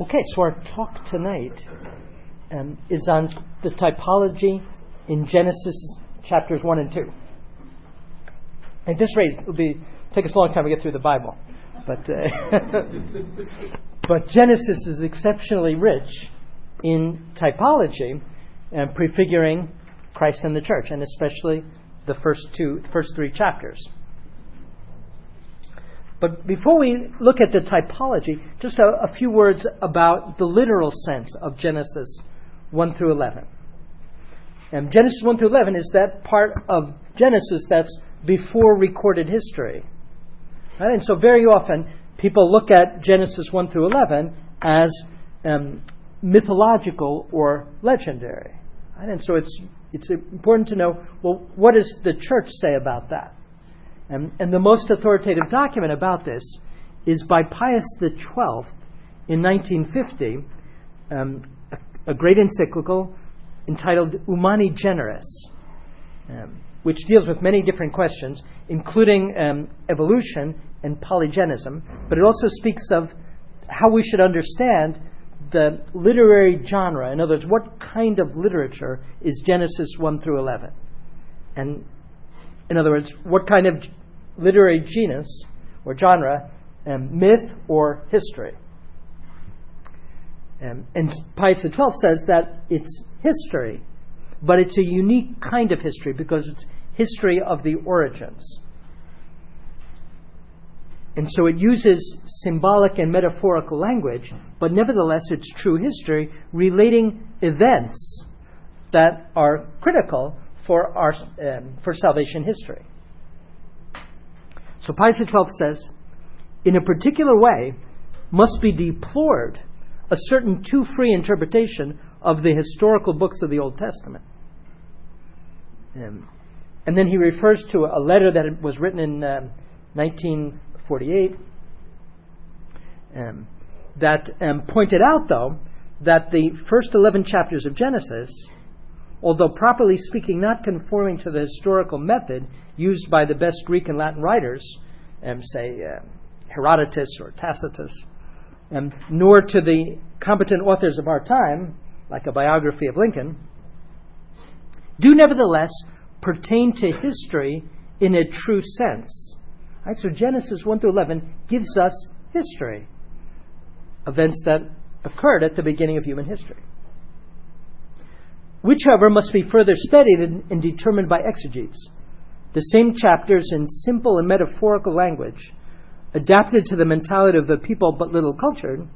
Okay, so our talk tonight is on the typology in Genesis chapters 1 and 2. At this rate, it'll take us a long time to get through the Bible. But Genesis is exceptionally rich in typology, prefiguring Christ and the church, and especially the first three chapters. But before we look at the typology, just a few words about the literal sense of Genesis 1 through 11. And Genesis 1 through 11 is that part of Genesis that's before recorded history. Right? And so very often people look at Genesis 1 through 11 as mythological or legendary. Right? And so it's important to know, well, what does the church say about that? And the most authoritative document about this is by Pius XII in 1950, a great encyclical entitled Humani Generis, which deals with many different questions, including evolution and polygenism, but it also speaks of how we should understand the literary genre. In other words, what kind of literature is Genesis 1 through 11? And in other words, what kind of literary genus or genre, myth or history? And Pius XII says that it's history, but it's a unique kind of history because it's history of the origins. And so it uses symbolic and metaphorical language, but nevertheless it's true history relating events that are critical for our for salvation history. So Pius XII says, in a particular way must be deplored a certain too free interpretation of the historical books of the Old Testament. And then he refers to a letter that was written in 1948 that pointed out, though, that the first 11 chapters of Genesis, although properly speaking not conforming to the historical method used by the best Greek and Latin writers, say Herodotus or Tacitus, nor to the competent authors of our time, like a biography of Lincoln, do nevertheless pertain to history in a true sense. Right? So Genesis 1 through 11 gives us history, events that occurred at the beginning of human history, which, however, must be further studied and determined by exegetes. The same chapters in simple and metaphorical language, adapted to the mentality of the people but little cultured,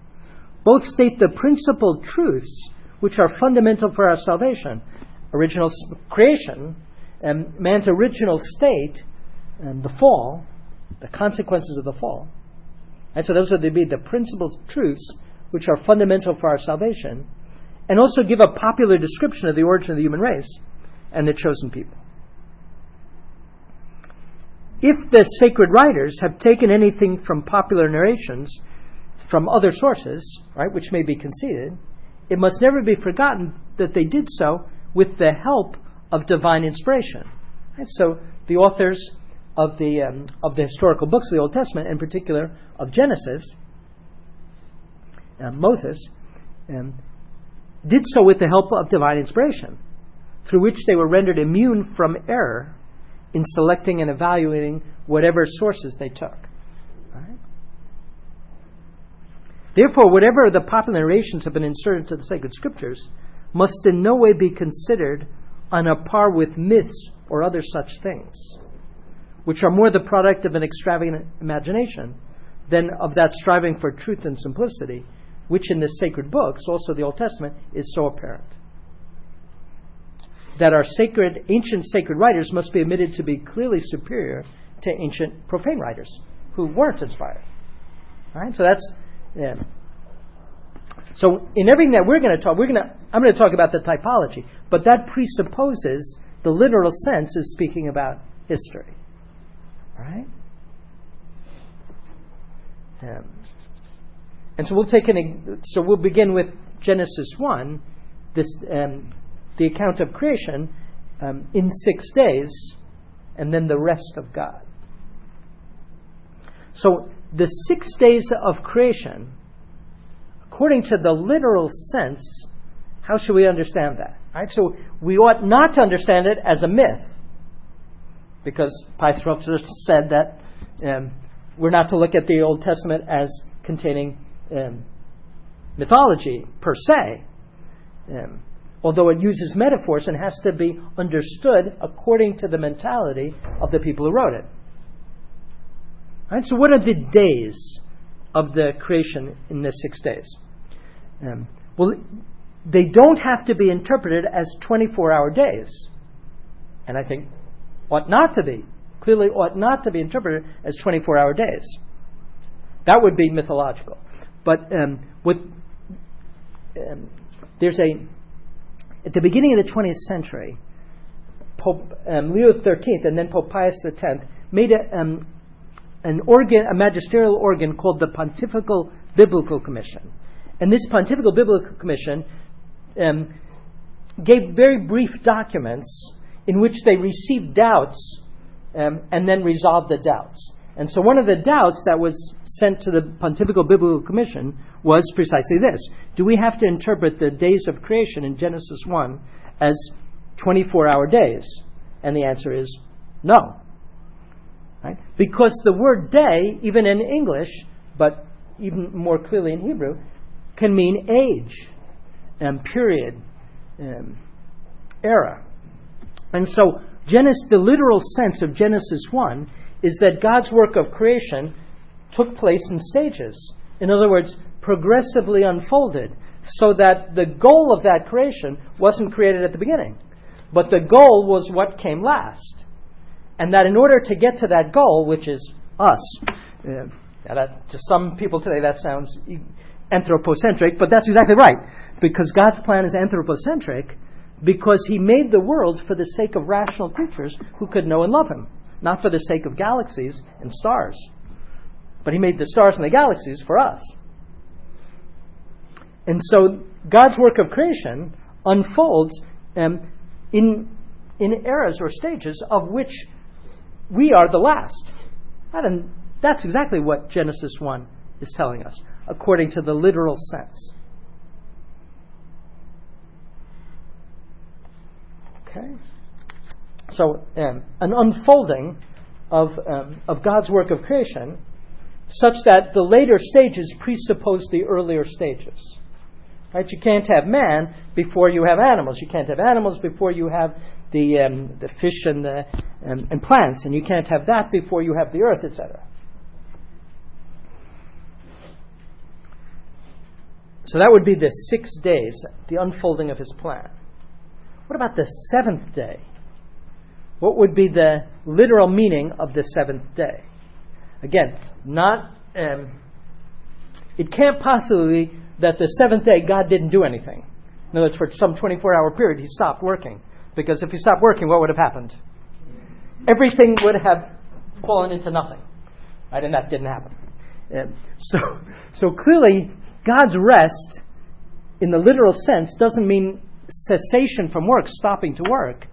both state the principal truths which are fundamental for our salvation. Original creation, man's original state, and the fall, the consequences of the fall. And so those are to be the principal truths which are fundamental for our salvation, and also give a popular description of the origin of the human race and the chosen people. If the sacred writers have taken anything from popular narrations from other sources, right, which may be conceded, it must never be forgotten that they did so with the help of divine inspiration. Right? So the authors of the historical books of the Old Testament, in particular of Genesis, Moses, did so with the help of divine inspiration, through which they were rendered immune from error in selecting and evaluating whatever sources they took. Right? Therefore, whatever the popular narrations have been inserted to the sacred scriptures must in no way be considered on a par with myths or other such things, which are more the product of an extravagant imagination than of that striving for truth and simplicity, which in the sacred books, also the Old Testament, is so apparent. That our ancient sacred writers must be admitted to be clearly superior to ancient profane writers who weren't inspired. All right, so that's so in everything that we're going to talk, I'm going to talk about the typology, but that presupposes the literal sense is speaking about history. All right, and so we'll begin with Genesis 1. The account of creation in 6 days, and then the rest of God. So the 6 days of creation, according to the literal sense, how should we understand that? Right? So we ought not to understand it as a myth, because Pastoral said that we're not to look at the Old Testament as containing mythology per se, although it uses metaphors and has to be understood according to the mentality of the people who wrote it. Right? So what are the days of the creation in the 6 days? Well, they don't have to be interpreted as 24-hour days. And I think ought not to be. Clearly ought not to be interpreted as 24-hour days. That would be mythological. But there's at the beginning of the 20th century, Pope Leo XIII and then Pope Pius X made a magisterial organ called the Pontifical Biblical Commission. And this Pontifical Biblical Commission gave very brief documents in which they received doubts and then resolved the doubts. And so one of the doubts that was sent to the Pontifical Biblical Commission was precisely this: do we have to interpret the days of creation in Genesis 1 as 24-hour days? And the answer is no. Right? Because the word day, even in English, but even more clearly in Hebrew, can mean age, period, era. And so the literal sense of Genesis 1 is that God's work of creation took place in stages. In other words, progressively unfolded, so that the goal of that creation wasn't created at the beginning, but the goal was what came last. And that in order to get to that goal, which is us, to some people today that sounds anthropocentric, but that's exactly right, because God's plan is anthropocentric because He made the world for the sake of rational creatures who could know and love Him, not for the sake of galaxies and stars. But He made the stars and the galaxies for us. And so God's work of creation unfolds in eras or stages of which we are the last. And that's exactly what Genesis 1 is telling us, according to the literal sense. Okay? So an unfolding of God's work of creation such that the later stages presuppose the earlier stages. Right? You can't have man before you have animals. You can't have animals before you have the fish and plants, and you can't have that before you have the earth, etc. So that would be the 6 days, the unfolding of His plan. What about the seventh day? What would be the literal meaning of the seventh day? Again, it can't possibly be that the seventh day God didn't do anything. In other words, for some 24-hour period He stopped working. Because if He stopped working, what would have happened? Everything would have fallen into nothing. Right? And that didn't happen. So clearly, God's rest, in the literal sense, doesn't mean cessation from work, stopping to work.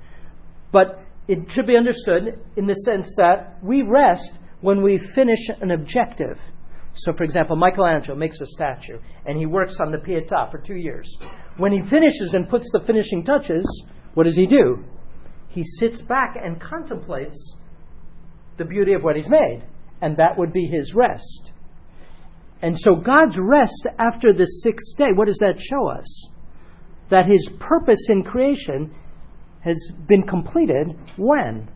But it should be understood in the sense that we rest when we finish an objective. So, for example, Michelangelo makes a statue, and he works on the Pietà for 2 years. When he finishes and puts the finishing touches, what does he do? He sits back and contemplates the beauty of what he's made, and that would be his rest. And so God's rest after the sixth day, what does that show us? That His purpose in creation has been completed when?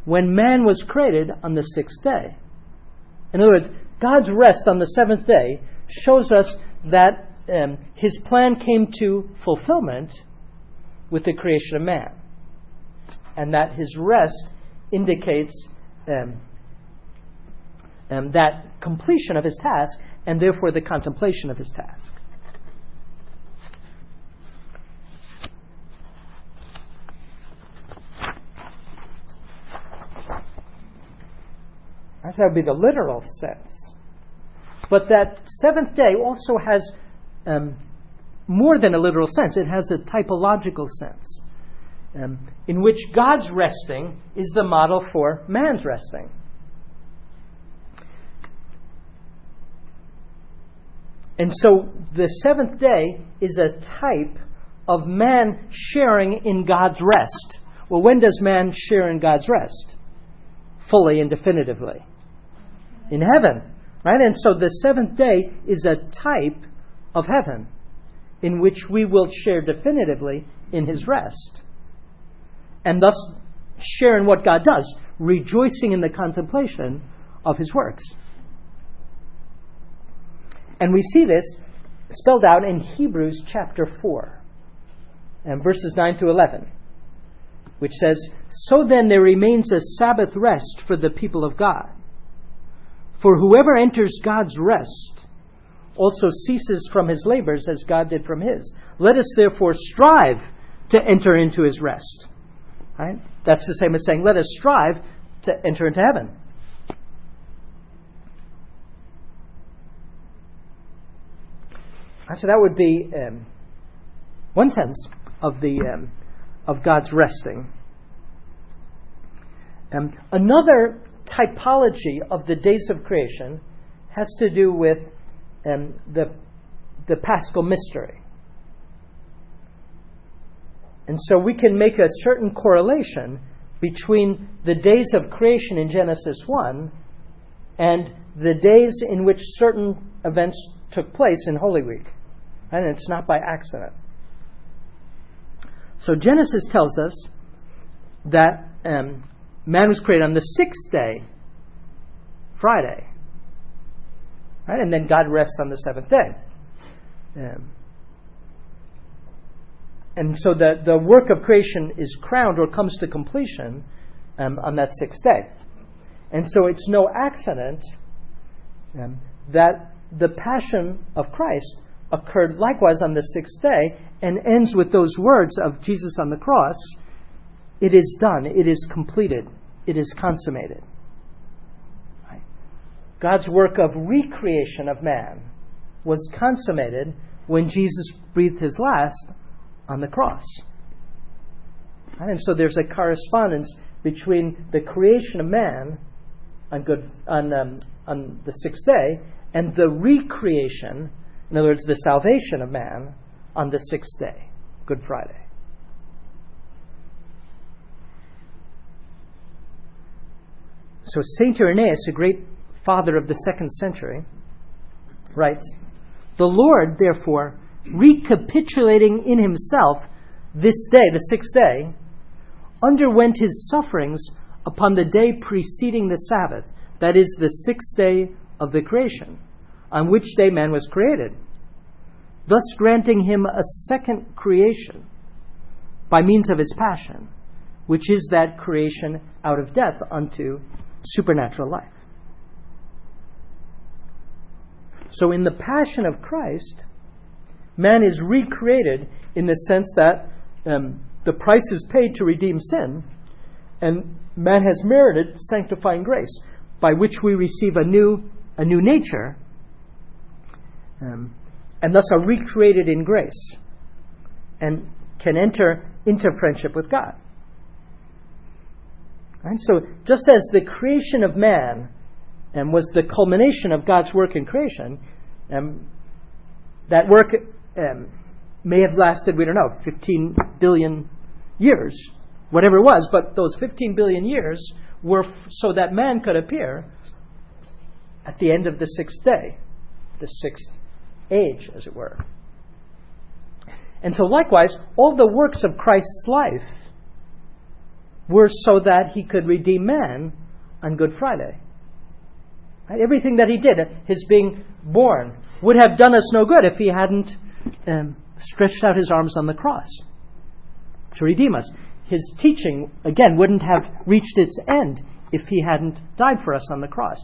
When man was created on the sixth day. In other words, God's rest on the seventh day shows us that His plan came to fulfillment with the creation of man. And that His rest indicates that completion of His task, and therefore the contemplation of His task. That would be the literal sense. But that seventh day also has more than a literal sense. It has a typological sense, in which God's resting is the model for man's resting. And so the seventh day is a type of man sharing in God's rest. Well, when does man share in God's rest? Fully and definitively. In heaven. Right? And so the seventh day is a type of heaven in which we will share definitively in his rest. And thus share in what God does, rejoicing in the contemplation of his works. And we see this spelled out in Hebrews chapter 4, and verses 9 through 11, which says, "So then there remains a Sabbath rest for the people of God. For whoever enters God's rest also ceases from his labors as God did from his. Let us therefore strive to enter into his rest." Right? That's the same as saying, let us strive to enter into heaven. So that would be one sense of God's resting. Another typology of the days of creation has to do with the Paschal mystery. And so we can make a certain correlation between the days of creation in Genesis 1 and the days in which certain events took place in Holy Week. And it's not by accident. So Genesis tells us that man was created on the sixth day, Friday. Right? And then God rests on the seventh day. And so the work of creation is crowned or comes to completion on that sixth day. And so it's no accident that the Passion of Christ occurred likewise on the sixth day and ends with those words of Jesus on the cross, "It is done, it is completed, it is consummated." Right? God's work of recreation of man was consummated when Jesus breathed his last on the cross. Right? And so there's a correspondence between the creation of man on the sixth day and the recreation, in other words, the salvation of man, on the sixth day, Good Friday. So St. Irenaeus, a great father of the 2nd century, writes, "The Lord, therefore, recapitulating in himself this day, the sixth day, underwent his sufferings upon the day preceding the Sabbath, that is, the sixth day of the creation, on which day man was created, thus granting him a second creation by means of his passion, which is that creation out of death unto supernatural life." So in the Passion of Christ, man is recreated in the sense that the price is paid to redeem sin, and man has merited sanctifying grace, by which we receive a new nature, and thus are recreated in grace, and can enter into friendship with God. Right? So just as the creation of man was the culmination of God's work in creation, that work may have lasted, 15 billion years, whatever it was, but those 15 billion years were so that man could appear at the end of the sixth day, the sixth age, as it were. And so likewise, all the works of Christ's life were so that he could redeem man on Good Friday. Right? Everything that he did, his being born, would have done us no good if he hadn't stretched out his arms on the cross to redeem us. His teaching, again, wouldn't have reached its end if he hadn't died for us on the cross.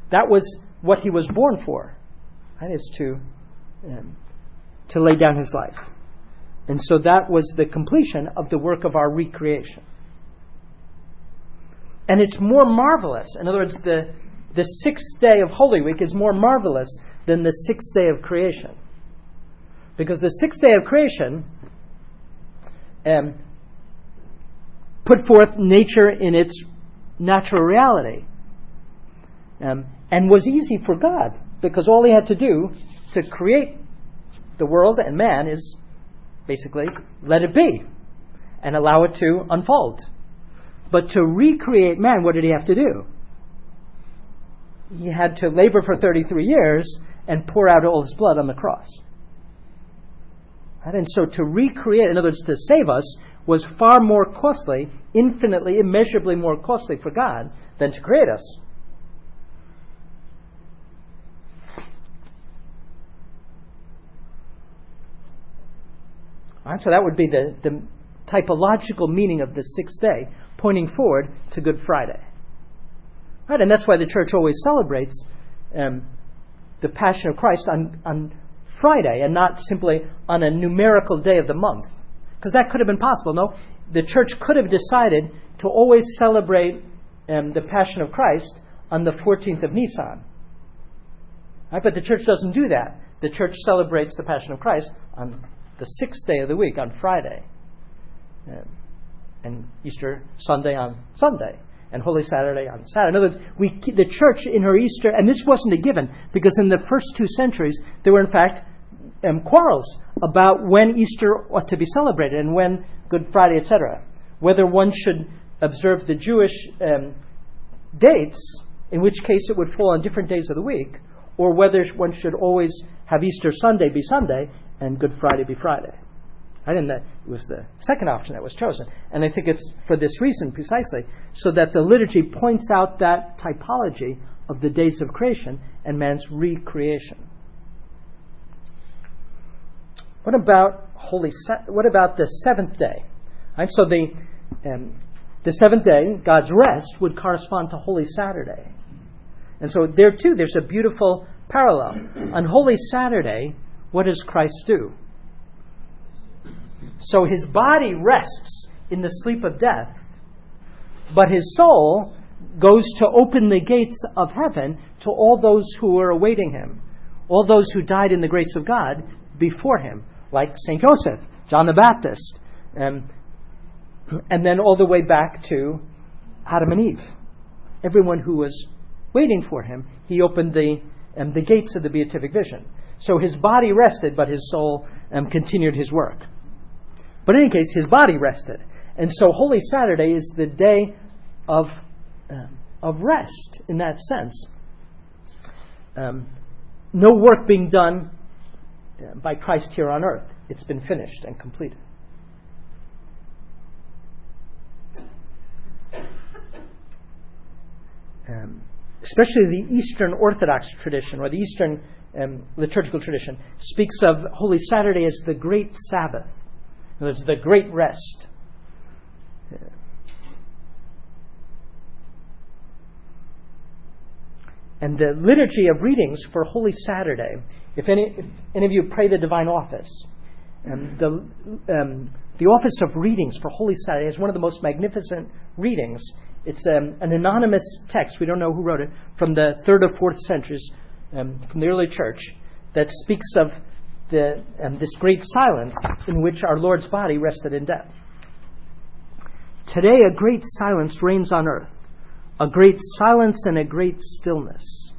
That was what he was born for, right? Is to lay down his life. And so that was the completion of the work of our recreation. And it's more marvelous. In other words, the sixth day of Holy Week is more marvelous than the sixth day of creation. Because the sixth day of creation put forth nature in its natural reality, and was easy for God because all he had to do to create the world and man is basically let it be and allow it to unfold. But to recreate man, what did he have to do? He had to labor for 33 years and pour out all his blood on the cross. Right? And so to recreate, in other words, to save us, was far more costly, infinitely, immeasurably more costly for God than to create us. All right, so that would be the typological meaning of the sixth day, pointing forward to Good Friday. Right, and that's why the church always celebrates the Passion of Christ on Friday and not simply on a numerical day of the month. Because that could have been possible. No, the church could have decided to always celebrate the Passion of Christ on the 14th of Nisan. Right, but the church doesn't do that. The church celebrates the Passion of Christ on the sixth day of the week, on Friday. And Easter Sunday on Sunday. And Holy Saturday on Saturday. In other words, the church in her Easter, and this wasn't a given, because in the first 2 centuries, there were in fact quarrels about when Easter ought to be celebrated and when Good Friday, etc. Whether one should observe the Jewish dates, in which case it would fall on different days of the week, or whether one should always have Easter Sunday be Sunday and Good Friday be Friday. And that was the second option that was chosen. And I think it's for this reason precisely, so that the liturgy points out that typology of the days of creation and man's recreation. What about the seventh day? Right, so the seventh day, God's rest, would correspond to Holy Saturday. And so there too, there's a beautiful parallel. On Holy Saturday, what does Christ do? So his body rests in the sleep of death, but his soul goes to open the gates of heaven to all those who are awaiting him, all those who died in the grace of God before him, like St. Joseph, John the Baptist, and then all the way back to Adam and Eve. Everyone who was waiting for him, he opened the gates of the beatific vision. So his body rested, but his soul continued his work. But in any case, his body rested. And so Holy Saturday is the day of rest in that sense. No work being done by Christ here on earth. It's been finished and completed. Especially the Eastern Orthodox tradition, or the Eastern liturgical tradition, speaks of Holy Saturday as the great Sabbath. It's the great rest. And the liturgy of readings for Holy Saturday, if any of you pray the Divine Office, the Office of Readings for Holy Saturday is one of the most magnificent readings. It's an anonymous text, we don't know who wrote it, from the 3rd or 4th centuries, from the early church, that speaks of this great silence in which our Lord's body rested in death. Today a great silence reigns on earth, a great silence and a great stillness.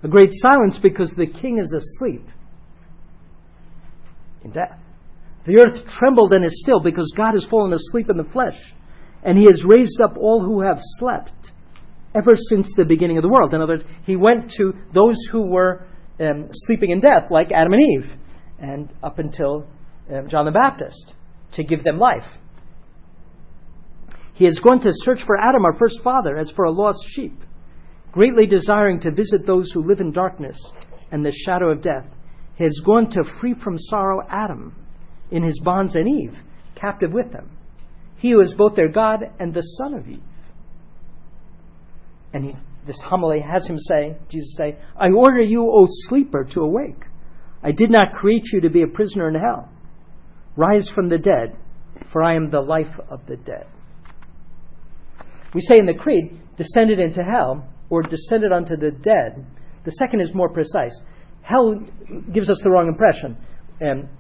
A great silence because the King is asleep in death. The earth trembled and is still because God has fallen asleep in the flesh, and he has raised up all who have slept ever since the beginning of the world. In other words, he went to those who were sleeping in death, like Adam and Eve, and up until John the Baptist, to give them life. He has gone to search for Adam, our first father, as for a lost sheep, greatly desiring to visit those who live in darkness and the shadow of death. He has gone to free from sorrow Adam in his bonds, and Eve, captive with him. He who is both their God and the Son of Eve. And this homily has Jesus say, I order you, O sleeper, to awake. I did not create you to be a prisoner in hell. Rise from the dead, for I am the life of the dead. We say in the Creed, descended into hell, or descended unto the dead. The second is more precise. Hell gives us the wrong impression.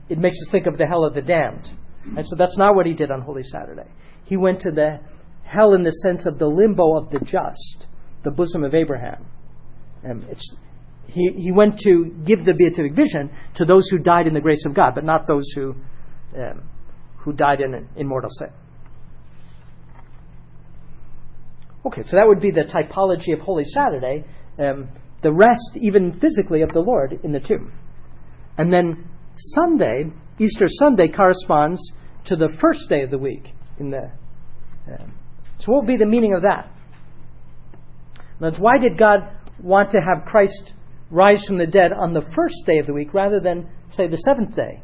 It makes us think of the hell of the damned. And so that's not what he did on Holy Saturday. He went to the hell in the sense of the limbo of the just, the bosom of Abraham. he went to give the beatific vision to those who died in the grace of God, but not those who died in mortal sin. Okay, so that would be the typology of Holy Saturday, the rest, even physically, of the Lord in the tomb. And then Sunday, Easter Sunday, corresponds to the first day of the week. So what would be the meaning of that? That's why did God want to have Christ rise from the dead on the first day of the week rather than, say, the seventh day?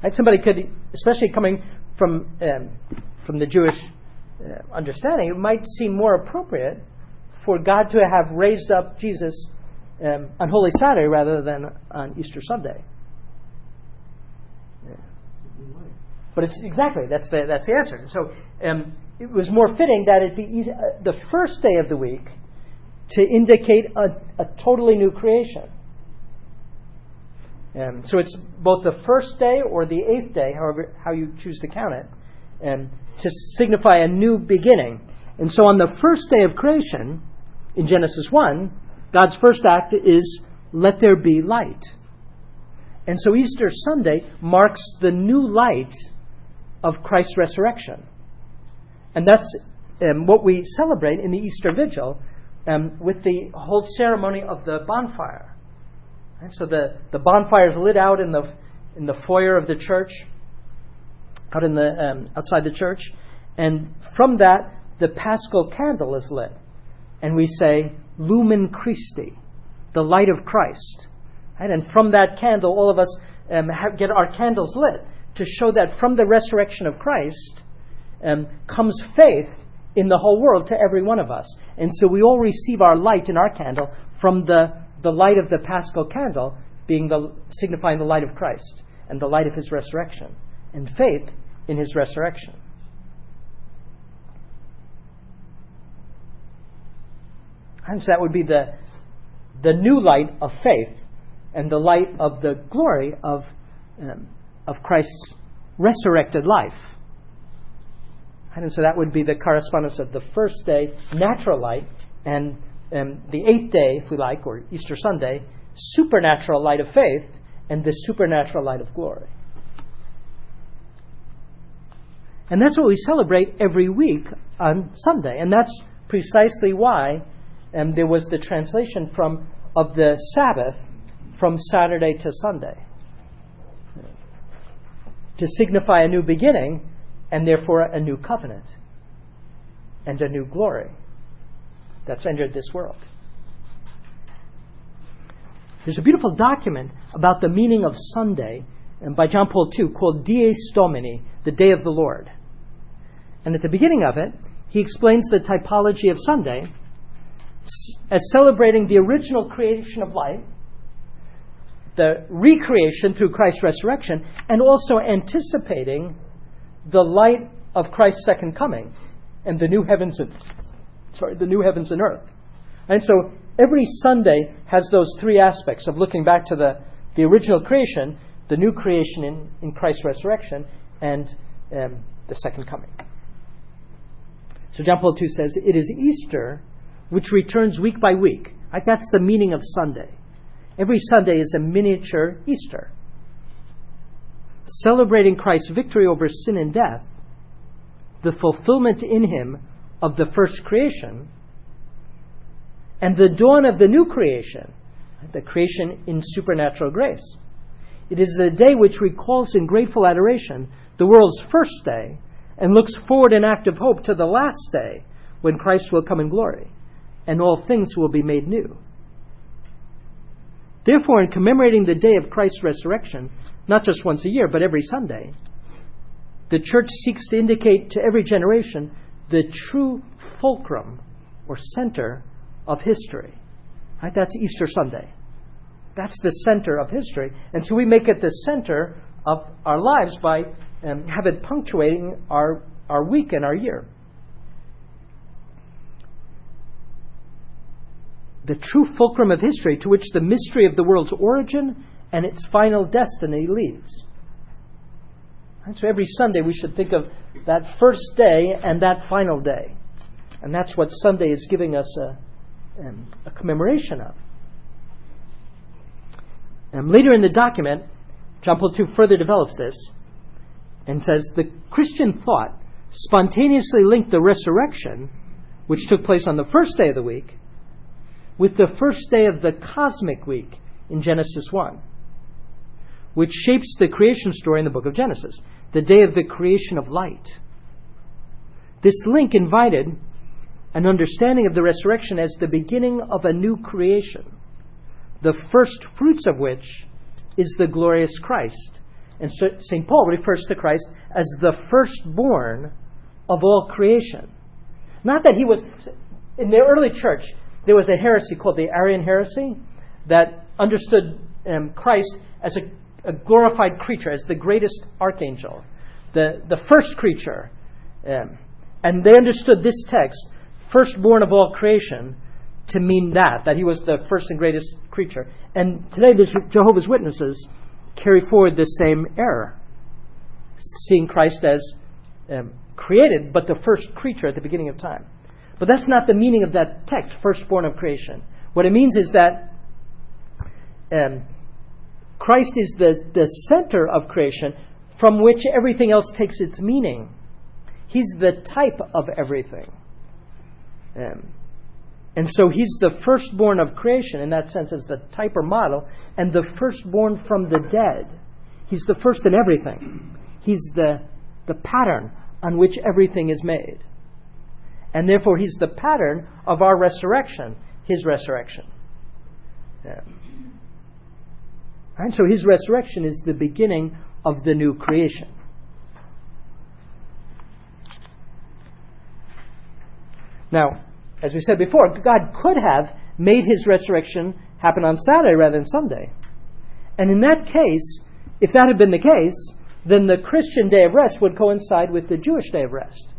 Right? Somebody could, especially coming from the Jewish understanding, it might seem more appropriate for God to have raised up Jesus on Holy Saturday rather than on Easter Sunday. Yeah. But it's exactly that's the answer. So it was more fitting that it be the first day of the week to indicate a totally new creation. So it's both the first day or the eighth day, however how you choose to count it, to signify a new beginning. And so on the first day of creation, in Genesis 1, God's first act is, let there be light. And so Easter Sunday marks the new light of Christ's resurrection. And that's what we celebrate in the Easter Vigil with the whole ceremony of the bonfire. And so the bonfire is lit out in the foyer of the church, out in the outside the church, and from that the Paschal candle is lit, and we say Lumen Christi, the light of Christ. Right? And from that candle, all of us get our candles lit to show that from the resurrection of Christ comes faith in the whole world to every one of us. And so we all receive our light in our candle from the light of the Paschal candle being signifying the light of Christ and the light of his resurrection and faith in his resurrection. And so that would be the new light of faith and the light of the glory of Christ's resurrected life. And so that would be the correspondence of the first day, natural light, and the eighth day, if we like, or Easter Sunday, supernatural light of faith, and the supernatural light of glory. And that's what we celebrate every week on Sunday. And that's precisely why there was the translation of the Sabbath from Saturday to Sunday, to signify a new beginning and therefore a new covenant and a new glory that's entered this world. There's a beautiful document about the meaning of Sunday by John Paul II called Dies Domini, the Day of the Lord. And at the beginning of it, he explains the typology of Sunday as celebrating the original creation of light, the recreation through Christ's resurrection, and also anticipating the light of Christ's second coming and the new heavens and earth. And so every Sunday has those three aspects of looking back to the original creation, the new creation in Christ's resurrection, and the second coming. So John Paul II says, it is Easter which returns week by week. Right? That's the meaning of Sunday. Every Sunday is a miniature Easter, celebrating Christ's victory over sin and death, the fulfillment in him of the first creation, and the dawn of the new creation, the creation in supernatural grace. It is the day which recalls in grateful adoration the world's first day and looks forward in active hope to the last day when Christ will come in glory and all things will be made new. Therefore, in commemorating the day of Christ's resurrection, not just once a year, but every Sunday, the Church seeks to indicate to every generation the true fulcrum or center of history. Right? That's Easter Sunday. That's the center of history. And so we make it the center of our lives by have it punctuating our week and our year. The true fulcrum of history to which the mystery of the world's origin and its final destiny leads. And so every Sunday we should think of that first day and that final day. And that's what Sunday is giving us a commemoration of. Later in the document, John Paul II further develops this and says, the Christian thought spontaneously linked the resurrection, which took place on the first day of the week, with the first day of the cosmic week in Genesis 1, which shapes the creation story in the book of Genesis, the day of the creation of light. This link invited an understanding of the resurrection as the beginning of a new creation, the first fruits of which is the glorious Christ. And St. Paul refers to Christ as the firstborn of all creation. Not that he was, in the early church, there was a heresy called the Arian heresy that understood Christ as a glorified creature, as the greatest archangel, the first creature. And they understood this text, firstborn of all creation, to mean that he was the first and greatest creature. And today the Jehovah's Witnesses carry forward this same error, seeing Christ as created, but the first creature at the beginning of time. But that's not the meaning of that text, firstborn of creation. What it means is that Christ is the center of creation from which everything else takes its meaning. He's the type of everything. And so he's the firstborn of creation, in that sense, as the type or model, and the firstborn from the dead. He's the first in everything. He's the pattern on which everything is made. And therefore he's the pattern of our resurrection, his resurrection. Right? So his resurrection is the beginning of the new creation. Now, as we said before, God could have made his resurrection happen on Saturday rather than Sunday. And in that case, if that had been the case, then the Christian day of rest would coincide with the Jewish day of rest.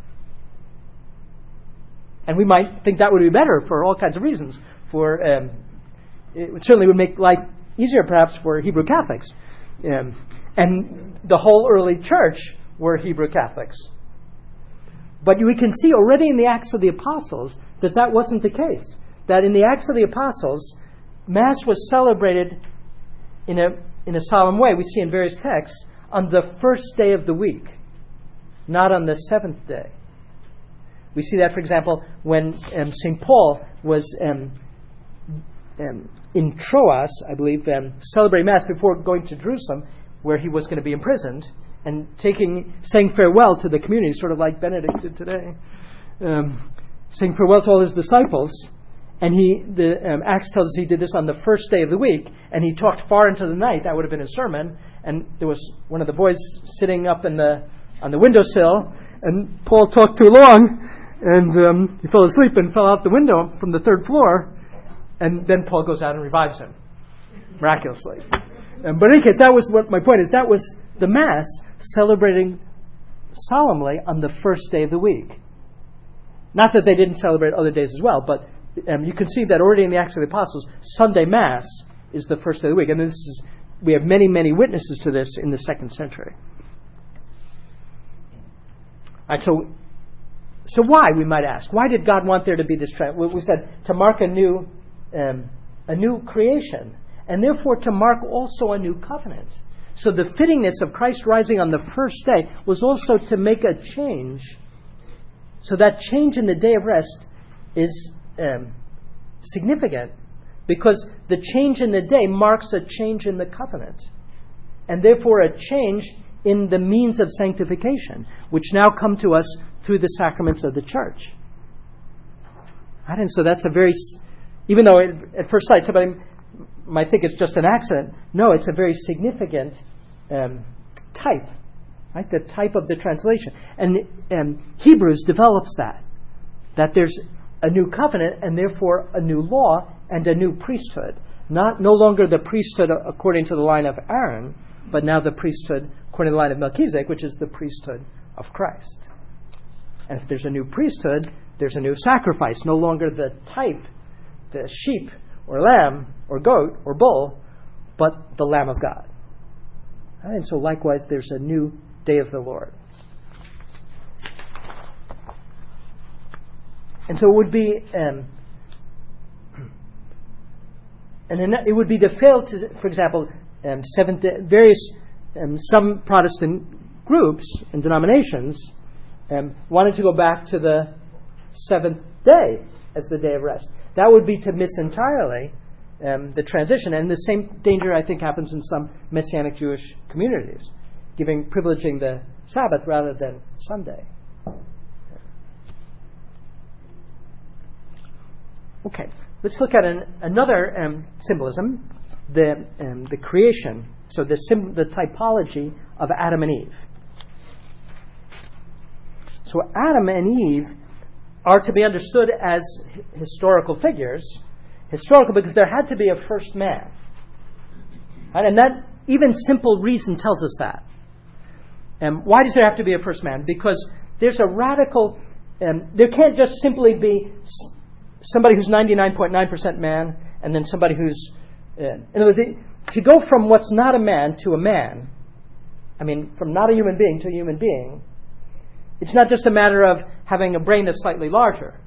And we might think that would be better for all kinds of reasons. It certainly would make life easier perhaps for Hebrew Catholics. And the whole early church were Hebrew Catholics. But we can see already in the Acts of the Apostles that wasn't the case. That in the Acts of the Apostles, Mass was celebrated in a solemn way, we see in various texts, on the first day of the week, not on the seventh day. We see that, for example, when St. Paul was in Troas, I believe, celebrating Mass before going to Jerusalem, where he was going to be imprisoned, and saying farewell to the community, sort of like Benedict did today, saying farewell to all his disciples. And Acts tells us he did this on the first day of the week, and he talked far into the night. That would have been his sermon. And there was one of the boys sitting up on the windowsill, and Paul talked too long, and he fell asleep and fell out the window from the third floor. And then Paul goes out and revives him, miraculously. But in any case, that was what my point is. That was the Mass celebrating solemnly on the first day of the week. Not that they didn't celebrate other days as well, but you can see that already in the Acts of the Apostles, Sunday Mass is the first day of the week. And we have many, many witnesses to this in the 2nd century. All right, so why, we might ask? Why did God want there to be this trend? We said to mark a new creation, and therefore to mark also a new covenant. So the fittingness of Christ rising on the first day was also to make a change. So that change in the day of rest is significant, because the change in the day marks a change in the covenant, and therefore a change in the means of sanctification, which now come to us through the sacraments of the church. Right? And so that's even though at first sight somebody might think it's just an accident, no, it's a very significant type, right? The type of the translation. And Hebrews develops that there's a new covenant and therefore a new law and a new priesthood. No longer the priesthood according to the line of Aaron, but now the priesthood according to the line of Melchizedek, which is the priesthood of Christ. And if there's a new priesthood, there's a new sacrifice. No longer the type, the sheep or lamb or goat or bull, but the Lamb of God. And so likewise, there's a new day of the Lord. And so it would be it would be to fail to, for example, some Protestant groups and denominations wanted to go back to the seventh day as the day of rest. That would be to miss entirely the transition. And the same danger, I think, happens in some Messianic Jewish communities, privileging the Sabbath rather than Sunday. Okay, let's look at another symbolism, the creation. So the typology of Adam and Eve. So Adam and Eve are to be understood as historical figures. Historical because there had to be a first man. Right? And that even simple reason tells us that. Why does there have to be a first man? Because there's a radical... there can't just simply be somebody who's 99.9% man and then somebody who's... in other words, to go from what's not a man to a man, I mean, from not a human being to a human being, it's not just a matter of having a brain that's slightly larger.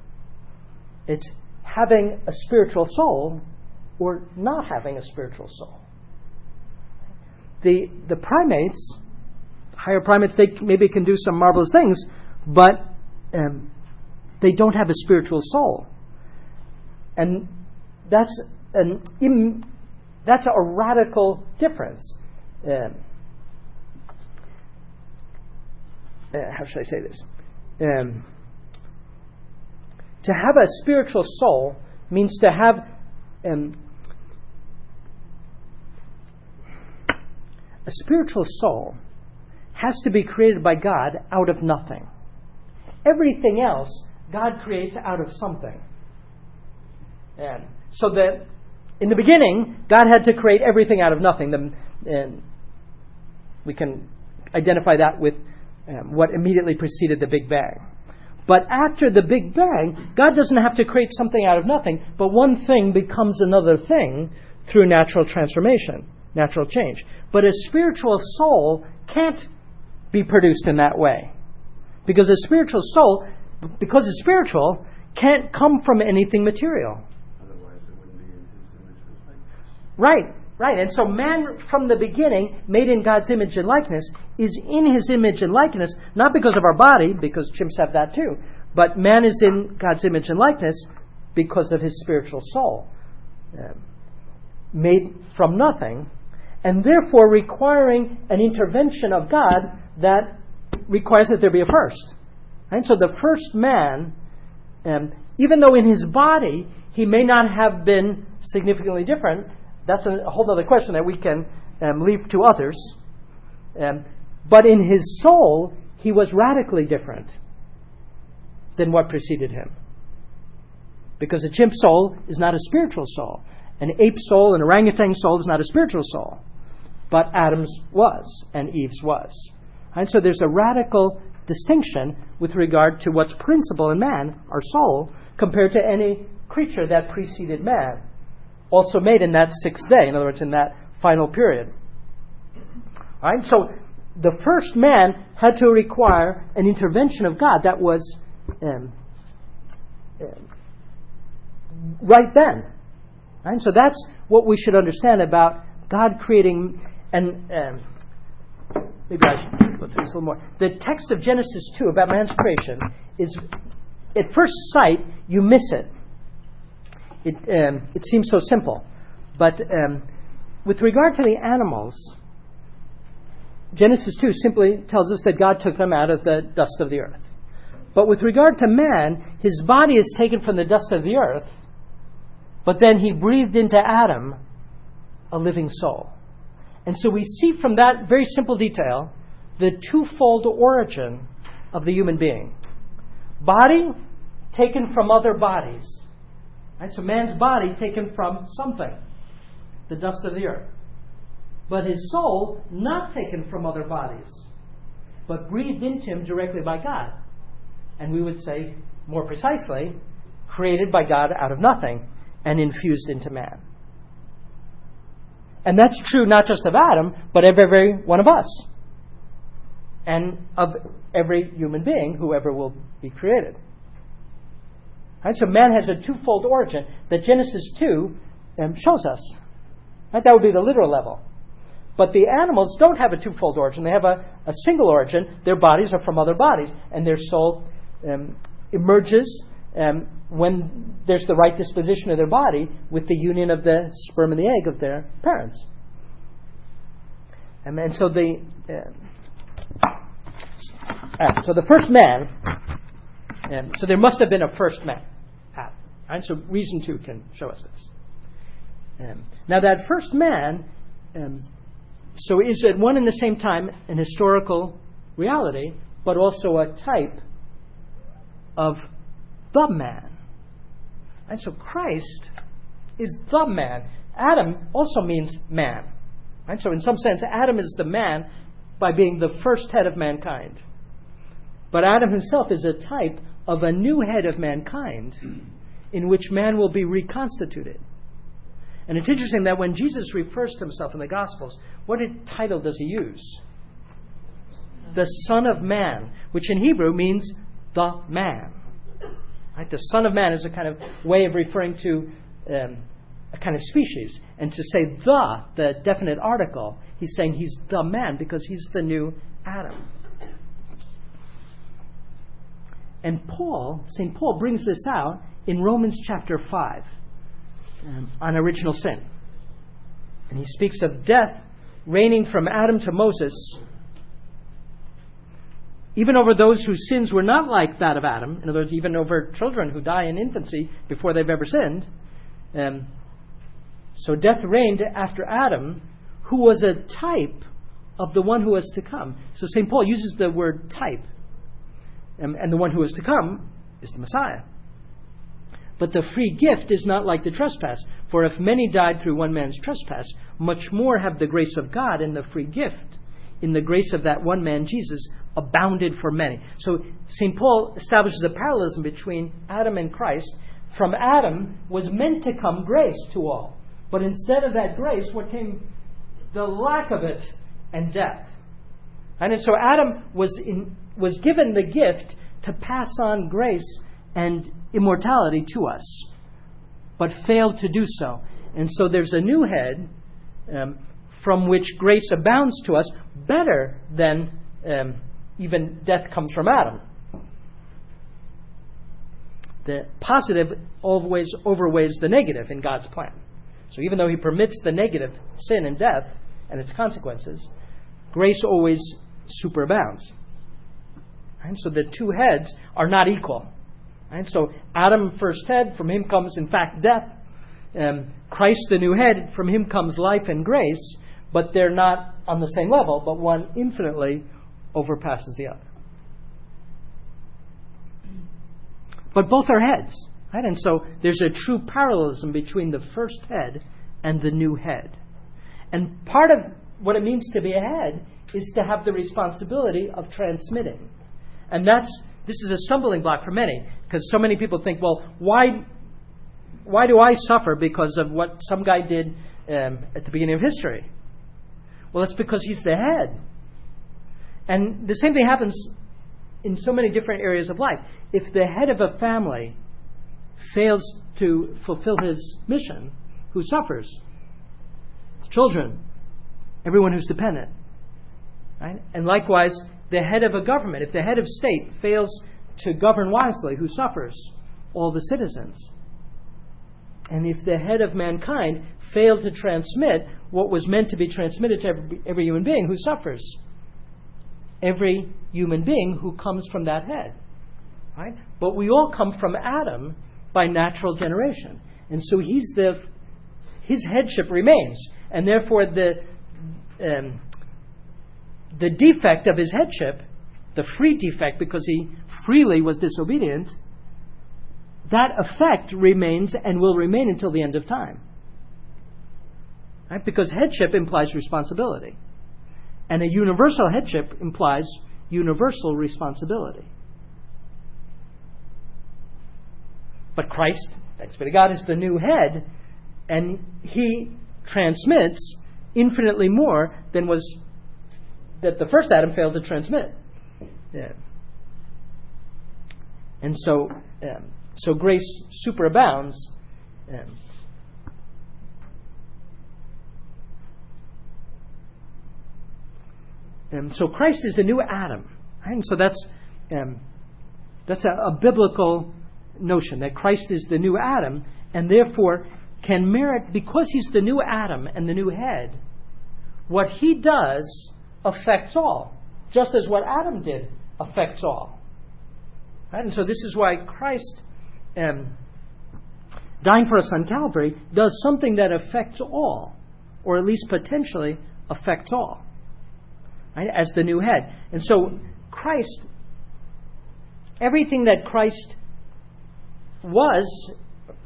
It's having a spiritual soul or not having a spiritual soul. The primates, higher primates, they maybe can do some marvelous things, but they don't have a spiritual soul. And that's a radical difference. How should I say this? To have a spiritual soul means to have a spiritual soul has to be created by God out of nothing. Everything else God creates out of something. So that in the beginning, God had to create everything out of nothing. We can identify that with what immediately preceded the Big Bang. But after the Big Bang, God doesn't have to create something out of nothing, but one thing becomes another thing through natural transformation, natural change. But a spiritual soul can't be produced in that way. Because a spiritual soul, because it's spiritual, can't come from anything material. Otherwise it wouldn't be in His image and likeness. Right. And so man from the beginning, made in God's image and likeness, is in His image and likeness, not because of our body, because chimps have that too, but man is in God's image and likeness because of his spiritual soul, made from nothing, and therefore requiring an intervention of God that requires that there be a first. And so the first man, even though in his body he may not have been significantly different, that's a whole other question that we can leave to others. But in his soul, he was radically different than what preceded him. Because a chimp soul is not a spiritual soul. An ape soul, an orangutan soul is not a spiritual soul. But Adam's was, and Eve's was. And so there's a radical distinction with regard to what's principal in man, our soul, compared to any creature that preceded man, also made in that sixth day, in other words, in that final period. All right, so the first man had to require an intervention of God that was right then. Right? So that's what we should understand about God creating, and maybe I should go through this a little more. The text of Genesis 2 about man's creation is, at first sight, you miss it. It seems so simple. But with regard to the animals, Genesis 2 simply tells us that God took them out of the dust of the earth. But with regard to man, his body is taken from the dust of the earth, but then he breathed into Adam a living soul. And so we see from that very simple detail the twofold origin of the human being. Body taken from other bodies. Right? So man's body taken from something, the dust of the earth. But his soul not taken from other bodies, but breathed into him directly by God. And we would say, more precisely, created by God out of nothing and infused into man. And that's true not just of Adam, but of every one of us. And of every human being, whoever will be created. Right, so man has a twofold origin that Genesis 2 shows us. Right? That would be the literal level. But the animals don't have a twofold origin. They have a single origin. Their bodies are from other bodies. And their soul emerges when there's the right disposition of their body with the union of the sperm and the egg of their parents. And so the first man, so there must have been a first man. Right? So reason 2 can show us this. Now that first man, so is at one and the same time an historical reality, but also a type of the man. And so Christ is the man. Adam also means man. Right? So in some sense, Adam is the man by being the first head of mankind. But Adam himself is a type of a new head of mankind in which man will be reconstituted. And it's interesting that when Jesus refers to himself in the Gospels, what title does he use? The Son of Man, which in Hebrew means the man. Right? The Son of Man is a kind of way of referring to a kind of species. And to say the definite article, he's saying he's the man because he's the new Adam. And St. Paul brings this out in Romans chapter 5 on original sin. And he speaks of death reigning from Adam to Moses, even over those whose sins were not like that of Adam. In other words, even over children who die in infancy before they've ever sinned. So death reigned after Adam, who was a type of the one who was to come. So St. Paul uses the word type. And the one who is to come is the Messiah. But the free gift is not like the trespass. For if many died through one man's trespass, much more have the grace of God and the free gift, in the grace of that one man, Jesus, abounded for many. So St. Paul establishes a parallelism between Adam and Christ. From Adam was meant to come grace to all. But instead of that grace, what came? The lack of it and death. And so Adam was given the gift to pass on grace and immortality to us, but failed to do so. And so there's a new head from which grace abounds to us better than even death comes from Adam. The positive always overweighs the negative in God's plan. So even though he permits the negative, sin and death, and its consequences, grace always superabounds. And so the two heads are not equal. And so Adam, first head, from him comes, in fact, death. Christ, the new head, from him comes life and grace, but they're not on the same level, but one infinitely overpasses the other. But both are heads. Right? And so there's a true parallelism between the first head and the new head. And part of what it means to be a head is to have the responsibility of transmitting. And this is a stumbling block for many, because so many people think, well, why do I suffer because of what some guy did at the beginning of history? Well, it's because he's the head. And the same thing happens in so many different areas of life. If the head of a family fails to fulfill his mission, who suffers? Children, everyone who's dependent. Right? And likewise, the head of a government, if the head of state fails to govern wisely, who suffers? All the citizens. And if the head of mankind failed to transmit what was meant to be transmitted to every human being, who suffers? Every human being who comes from that head. Right? But we all come from Adam by natural generation. And so his headship remains. And therefore the defect of his headship, the free defect because he freely was disobedient, that effect remains and will remain until the end of time. Right? Because headship implies responsibility. And a universal headship implies universal responsibility. But Christ, thanks be to God, is the new head, and he transmits infinitely more than was that the first Adam failed to transmit. Yeah. And so grace superabounds So Christ is the new Adam. Right? And so that's a biblical notion, that Christ is the new Adam, and therefore can merit, because he's the new Adam and the new head, what he does affects all, just as what Adam did affects all. Right? And so this is why Christ, dying for us on Calvary, does something that affects all, or at least potentially affects all, right? As the new head. And so Christ, everything that Christ was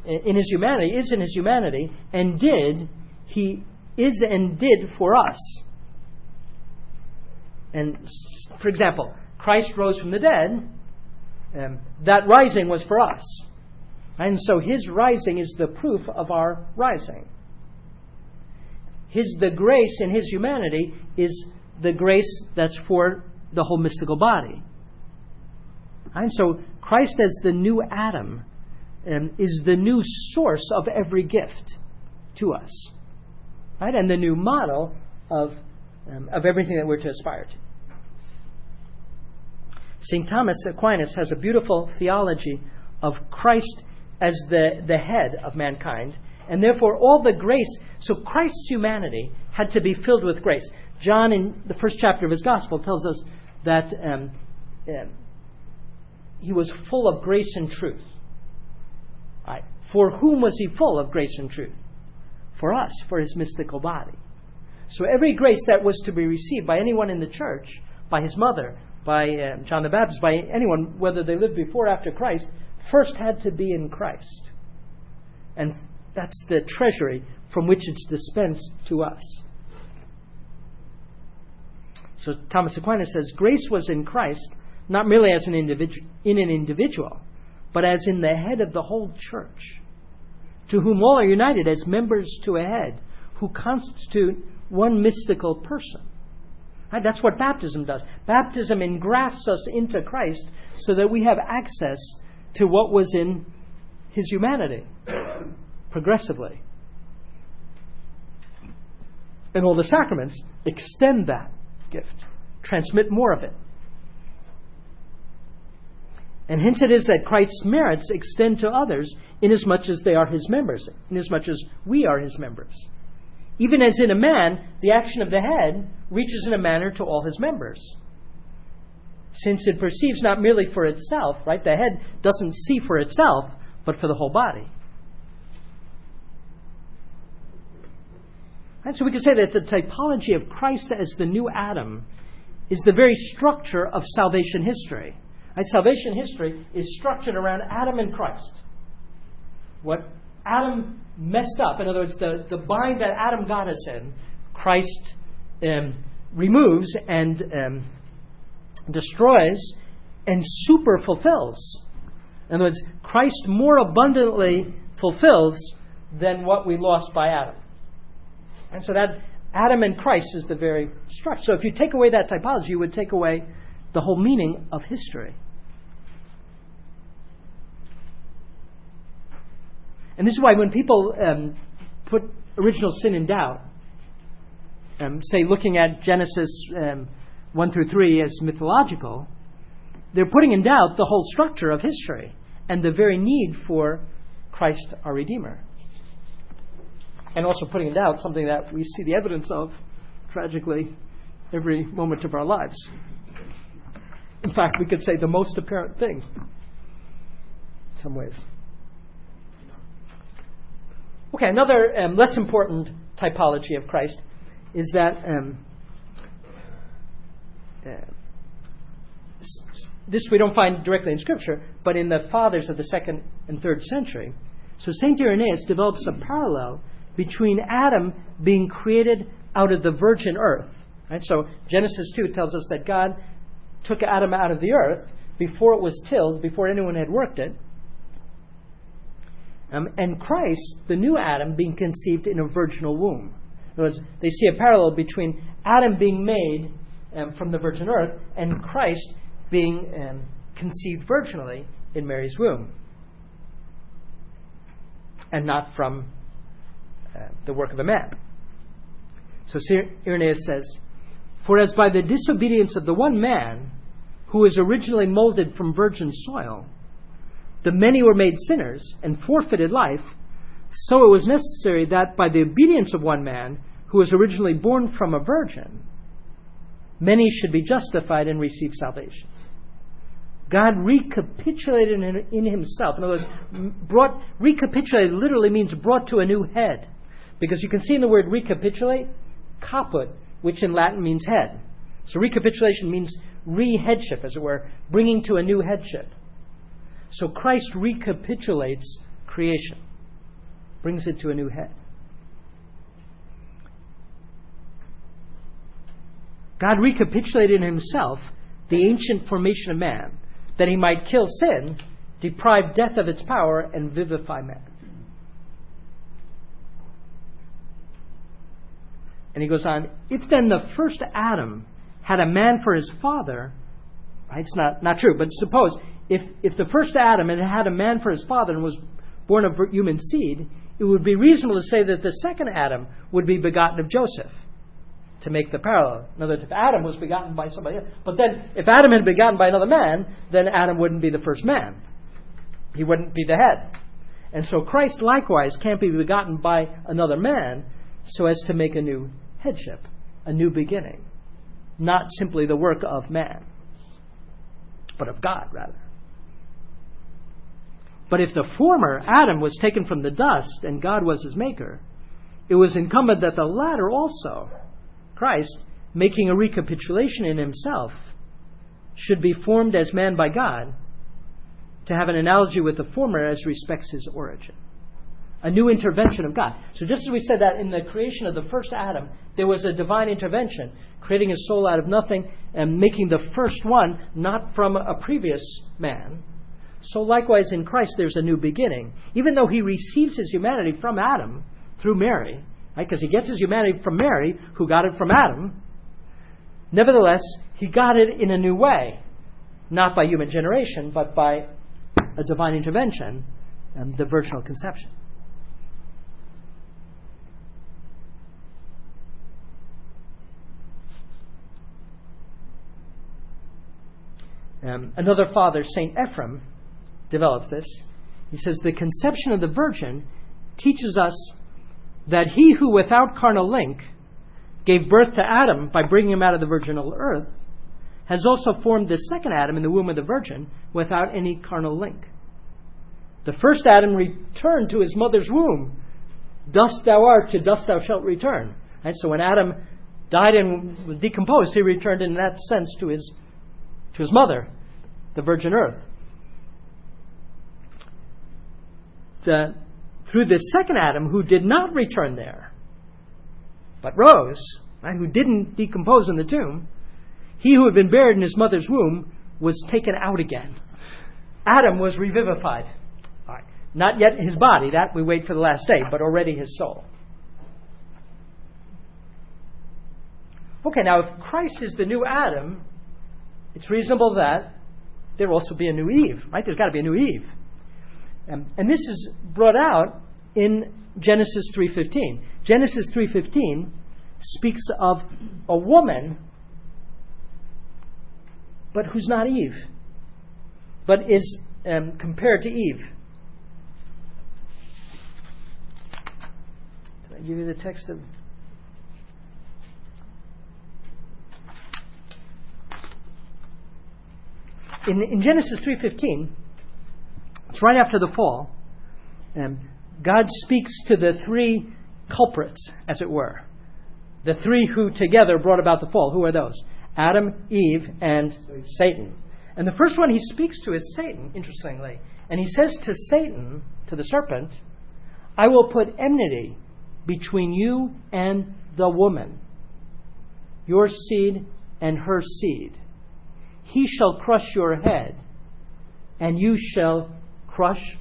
in his humanity, is in his humanity, and did, he is and did for us. And for example, Christ rose from the dead. That rising was for us. And so his rising is the proof of our rising. The grace in his humanity is the grace that's for the whole mystical body. And so Christ as the new Adam is the new source of every gift to us. Right? And the new model of everything that we're to aspire to. St. Thomas Aquinas has a beautiful theology of Christ as the head of mankind, and therefore all the grace. So Christ's humanity had to be filled with grace. John, in the first chapter of his gospel, tells us that he was full of grace and truth. Right. For whom was he full of grace and truth? For us, for his mystical body. So every grace that was to be received by anyone in the church, by his mother, by John the Baptist, by anyone, whether they lived before or after Christ, first had to be in Christ. And that's the treasury from which it's dispensed to us. So Thomas Aquinas says, grace was in Christ, not merely as an individual, but as in the head of the whole church, to whom all are united as members to a head, who constitute one mystical person. Right? That's what baptism does. Baptism engrafts us into Christ so that we have access to what was in his humanity, progressively. And all the sacraments extend that gift, transmit more of it. And hence it is that Christ's merits extend to others inasmuch as they are his members, inasmuch as we are his members. Even as in a man, the action of the head reaches in a manner to all his members, since it perceives not merely for itself, right? The head doesn't see for itself, but for the whole body. And so we can say that the typology of Christ as the new Adam is the very structure of salvation history. Right? Salvation history is structured around Adam and Christ. What Adam messed up, in other words, the bind that Adam got us in, Christ removes and destroys and super fulfills. In other words, Christ more abundantly fulfills than what we lost by Adam. And so that Adam and Christ is the very structure. So if you take away that typology, you would take away the whole meaning of history. And this is why when people put original sin in doubt, say looking at Genesis 1 through 3 as mythological, they're putting in doubt the whole structure of history and the very need for Christ our Redeemer. And also putting in doubt something that we see the evidence of, tragically, every moment of our lives. In fact, we could say the most apparent thing, in some ways. Okay, another less important typology of Christ is that this we don't find directly in Scripture, but in the fathers of the 2nd and 3rd century. So St. Irenaeus develops a parallel between Adam being created out of the virgin earth. Right? So Genesis 2 tells us that God took Adam out of the earth before it was tilled, before anyone had worked it. And Christ, the new Adam, being conceived in a virginal womb. In other words, they see a parallel between Adam being made from the virgin earth and Christ being conceived virginally in Mary's womb. And not from the work of a man. So Irenaeus says, For as by the disobedience of the one man, who was originally molded from virgin soil, the many were made sinners and forfeited life, so it was necessary that by the obedience of one man, who was originally born from a virgin, many should be justified and receive salvation. God recapitulated in himself. In other words, recapitulated literally means brought to a new head. Because you can see in the word recapitulate, caput, which in Latin means head. So recapitulation means re-headship, as it were, bringing to a new headship. So Christ recapitulates creation, brings it to a new head. God recapitulated in himself the ancient formation of man, that he might kill sin, deprive death of its power, and vivify man. And he goes on, if then the first Adam had a man for his father, right, it's not true, but suppose if the first Adam had a man for his father and was born of human seed, it would be reasonable to say that the second Adam would be begotten of Joseph, to make the parallel. In other words, if Adam was begotten by somebody else, but then if Adam had been begotten by another man, then Adam wouldn't be the first man. He wouldn't be the head. And so Christ likewise can't be begotten by another man so as to make a new headship, a new beginning. Not simply the work of man, but of God, rather. But if the former, Adam, was taken from the dust and God was his maker, it was incumbent that the latter also, Christ, making a recapitulation in himself, should be formed as man by God, to have an analogy with the former as respects his origin. A new intervention of God. So just as we said that in the creation of the first Adam, there was a divine intervention, creating a soul out of nothing and making the first one not from a previous man. So likewise in Christ there's a new beginning. Even though he receives his humanity from Adam through Mary, right? Because he gets his humanity from Mary, who got it from Adam. Nevertheless, he got it in a new way. Not by human generation, but by a divine intervention, the virginal conception. Another father, St. Ephrem, develops this. He says, the conception of the Virgin teaches us that he who without carnal link gave birth to Adam by bringing him out of the virginal earth has also formed the second Adam in the womb of the Virgin without any carnal link. The first Adam returned to his mother's womb. Dust thou art, to dust thou shalt return. Right? So when Adam died and was decomposed, he returned in that sense to his mother, the virgin earth. Through the second Adam, who did not return there, but rose, right, who didn't decompose in the tomb, he who had been buried in his mother's womb was taken out again. Adam was revivified. All right. Not yet his body, that we wait for the last day, but already his soul. Okay, now if Christ is the new Adam, it's reasonable that there also be a new Eve, right? There's got to be a new Eve. And this is brought out in Genesis 3:15. Genesis 3:15 speaks of a woman, but who's not Eve, but is compared to Eve. Did I give you the text of... In Genesis 3:15, it's right after the fall, God speaks to the three culprits, as it were. The three who together brought about the fall. Who are those? Adam, Eve, and Satan. And the first one he speaks to is Satan, interestingly. And he says to Satan, to the serpent, I will put enmity between you and the woman, your seed and her seed. He shall crush your head, and you shall crush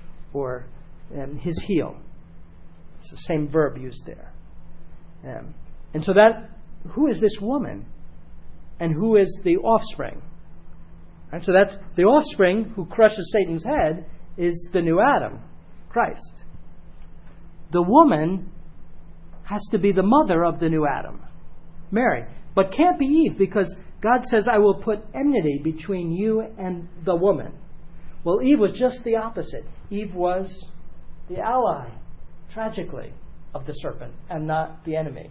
his heel. It's the same verb used there. And so who is this woman? And who is the offspring? And so that's the offspring who crushes Satan's head is the new Adam, Christ. The woman has to be the mother of the new Adam, Mary. but can't be Eve because God says, I will put enmity between you and the woman. Well, Eve was just the opposite. Eve was the ally, tragically, of the serpent and not the enemy.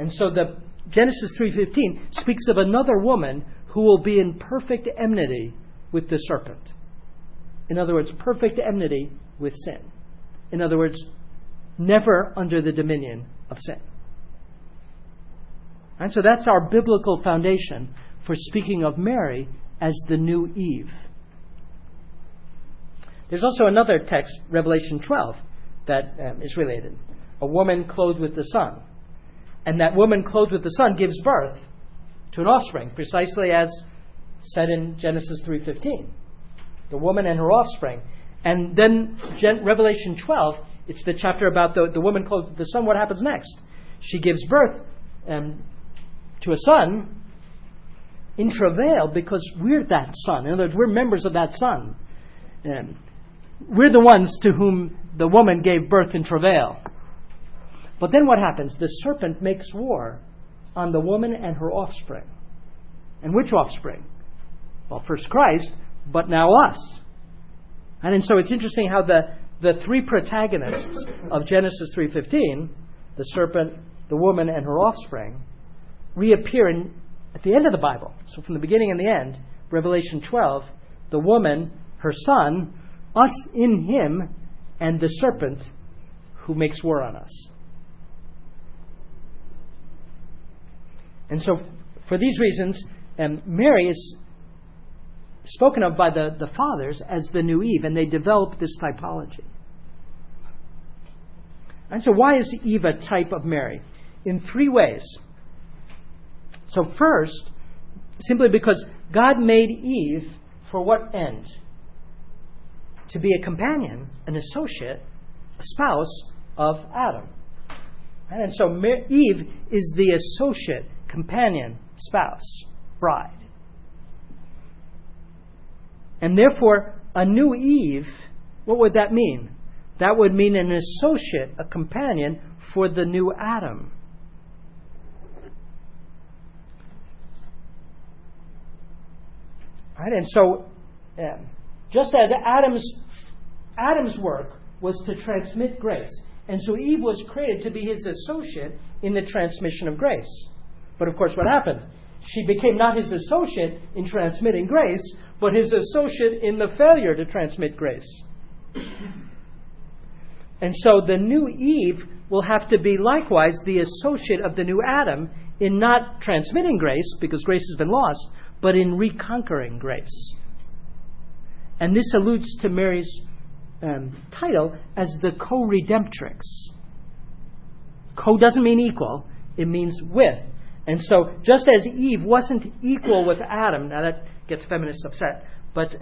And so the Genesis 3:15 speaks of another woman who will be in perfect enmity with the serpent. In other words, perfect enmity with sin. In other words, never under the dominion of sin. And so that's our biblical foundation for speaking of Mary as the new Eve. There's also another text, Revelation 12, that is related. A woman clothed with the sun. And that woman clothed with the sun gives birth to an offspring, precisely as said in Genesis 3:15. The woman and her offspring. And then Revelation 12, it's the chapter about the woman clothed with the sun. What happens next? She gives birth to a son in travail because we're that son. In other words, we're members of that son. We're the ones to whom the woman gave birth in travail. But then what happens? The serpent makes war on the woman and her offspring. And which offspring? Well, first Christ, but now us. And so it's interesting how the three protagonists of Genesis 3:15, the serpent, the woman, and her offspring, reappear at the end of the Bible. So from the beginning and the end, Revelation 12, the woman, her son, us in him, and the serpent who makes war on us. And so for these reasons, Mary is spoken of by the fathers as the new Eve, and they developed this typology. And so why is Eve a type of Mary? In three ways. So first, simply because God made Eve for what end? To be a companion, an associate, a spouse of Adam. And so Eve is the associate, companion, spouse, bride. And therefore, a new Eve, what would that mean? That would mean an associate, a companion for the new Adam. Right? And so, just as Adam's work was to transmit grace, and so Eve was created to be his associate in the transmission of grace. But of course, what happened? She became not his associate in transmitting grace, but his associate in the failure to transmit grace. And so the new Eve will have to be likewise the associate of the new Adam in not transmitting grace, because grace has been lost, but in reconquering grace. And this alludes to Mary's title as the co-redemptrix. Co doesn't mean equal, it means with. And so just as Eve wasn't equal with Adam, now that gets feminists upset, but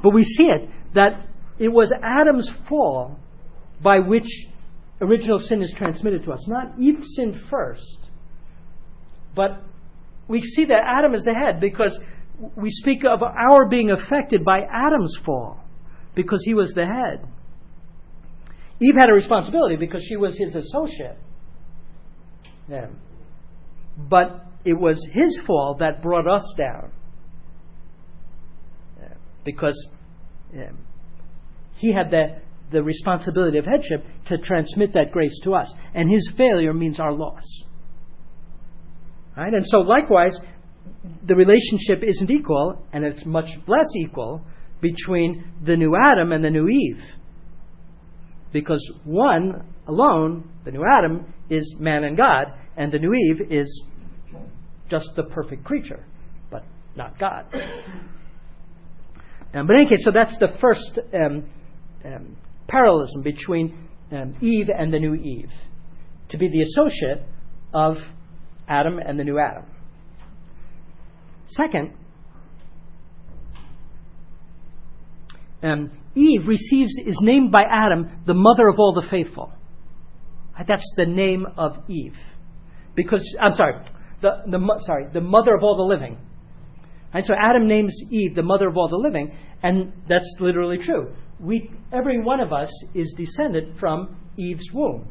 we see it, that it was Adam's fall by which original sin is transmitted to us. Not Eve sinned first, but we see that Adam is the head because we speak of our being affected by Adam's fall because he was the head. Eve had a responsibility because she was his associate. Yeah. But it was his fall that brought us down. Yeah. Because he had the responsibility of headship to transmit that grace to us. And his failure means our loss. Right? And so likewise, the relationship isn't equal, and it's much less equal between the new Adam and the new Eve. Because one alone, the new Adam, is man and God, and the new Eve is just the perfect creature, but not God. But in any case, so that's the first parallelism between Eve and the new Eve. To be the associate of Adam and the new Adam. Second, Eve is named by Adam the mother of all the faithful. That's the name of Eve, because the mother of all the living. And so Adam names Eve the mother of all the living, and that's literally true. Every one of us is descended from Eve's womb,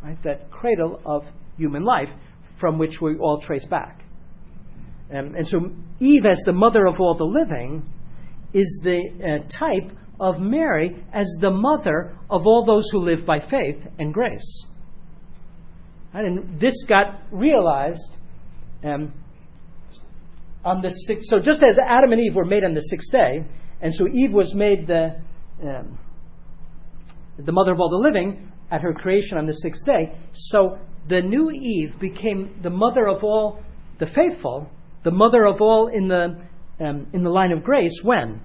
right? That cradle of human life from which we all trace back. And so Eve, as the mother of all the living, is the type of Mary as the mother of all those who live by faith and grace. And this got realized on the sixth. So just as Adam and Eve were made on the sixth day, and so Eve was made the mother of all the living at her creation on the sixth day, so the new Eve became the mother of all the faithful, the mother of all in the line of grace. When?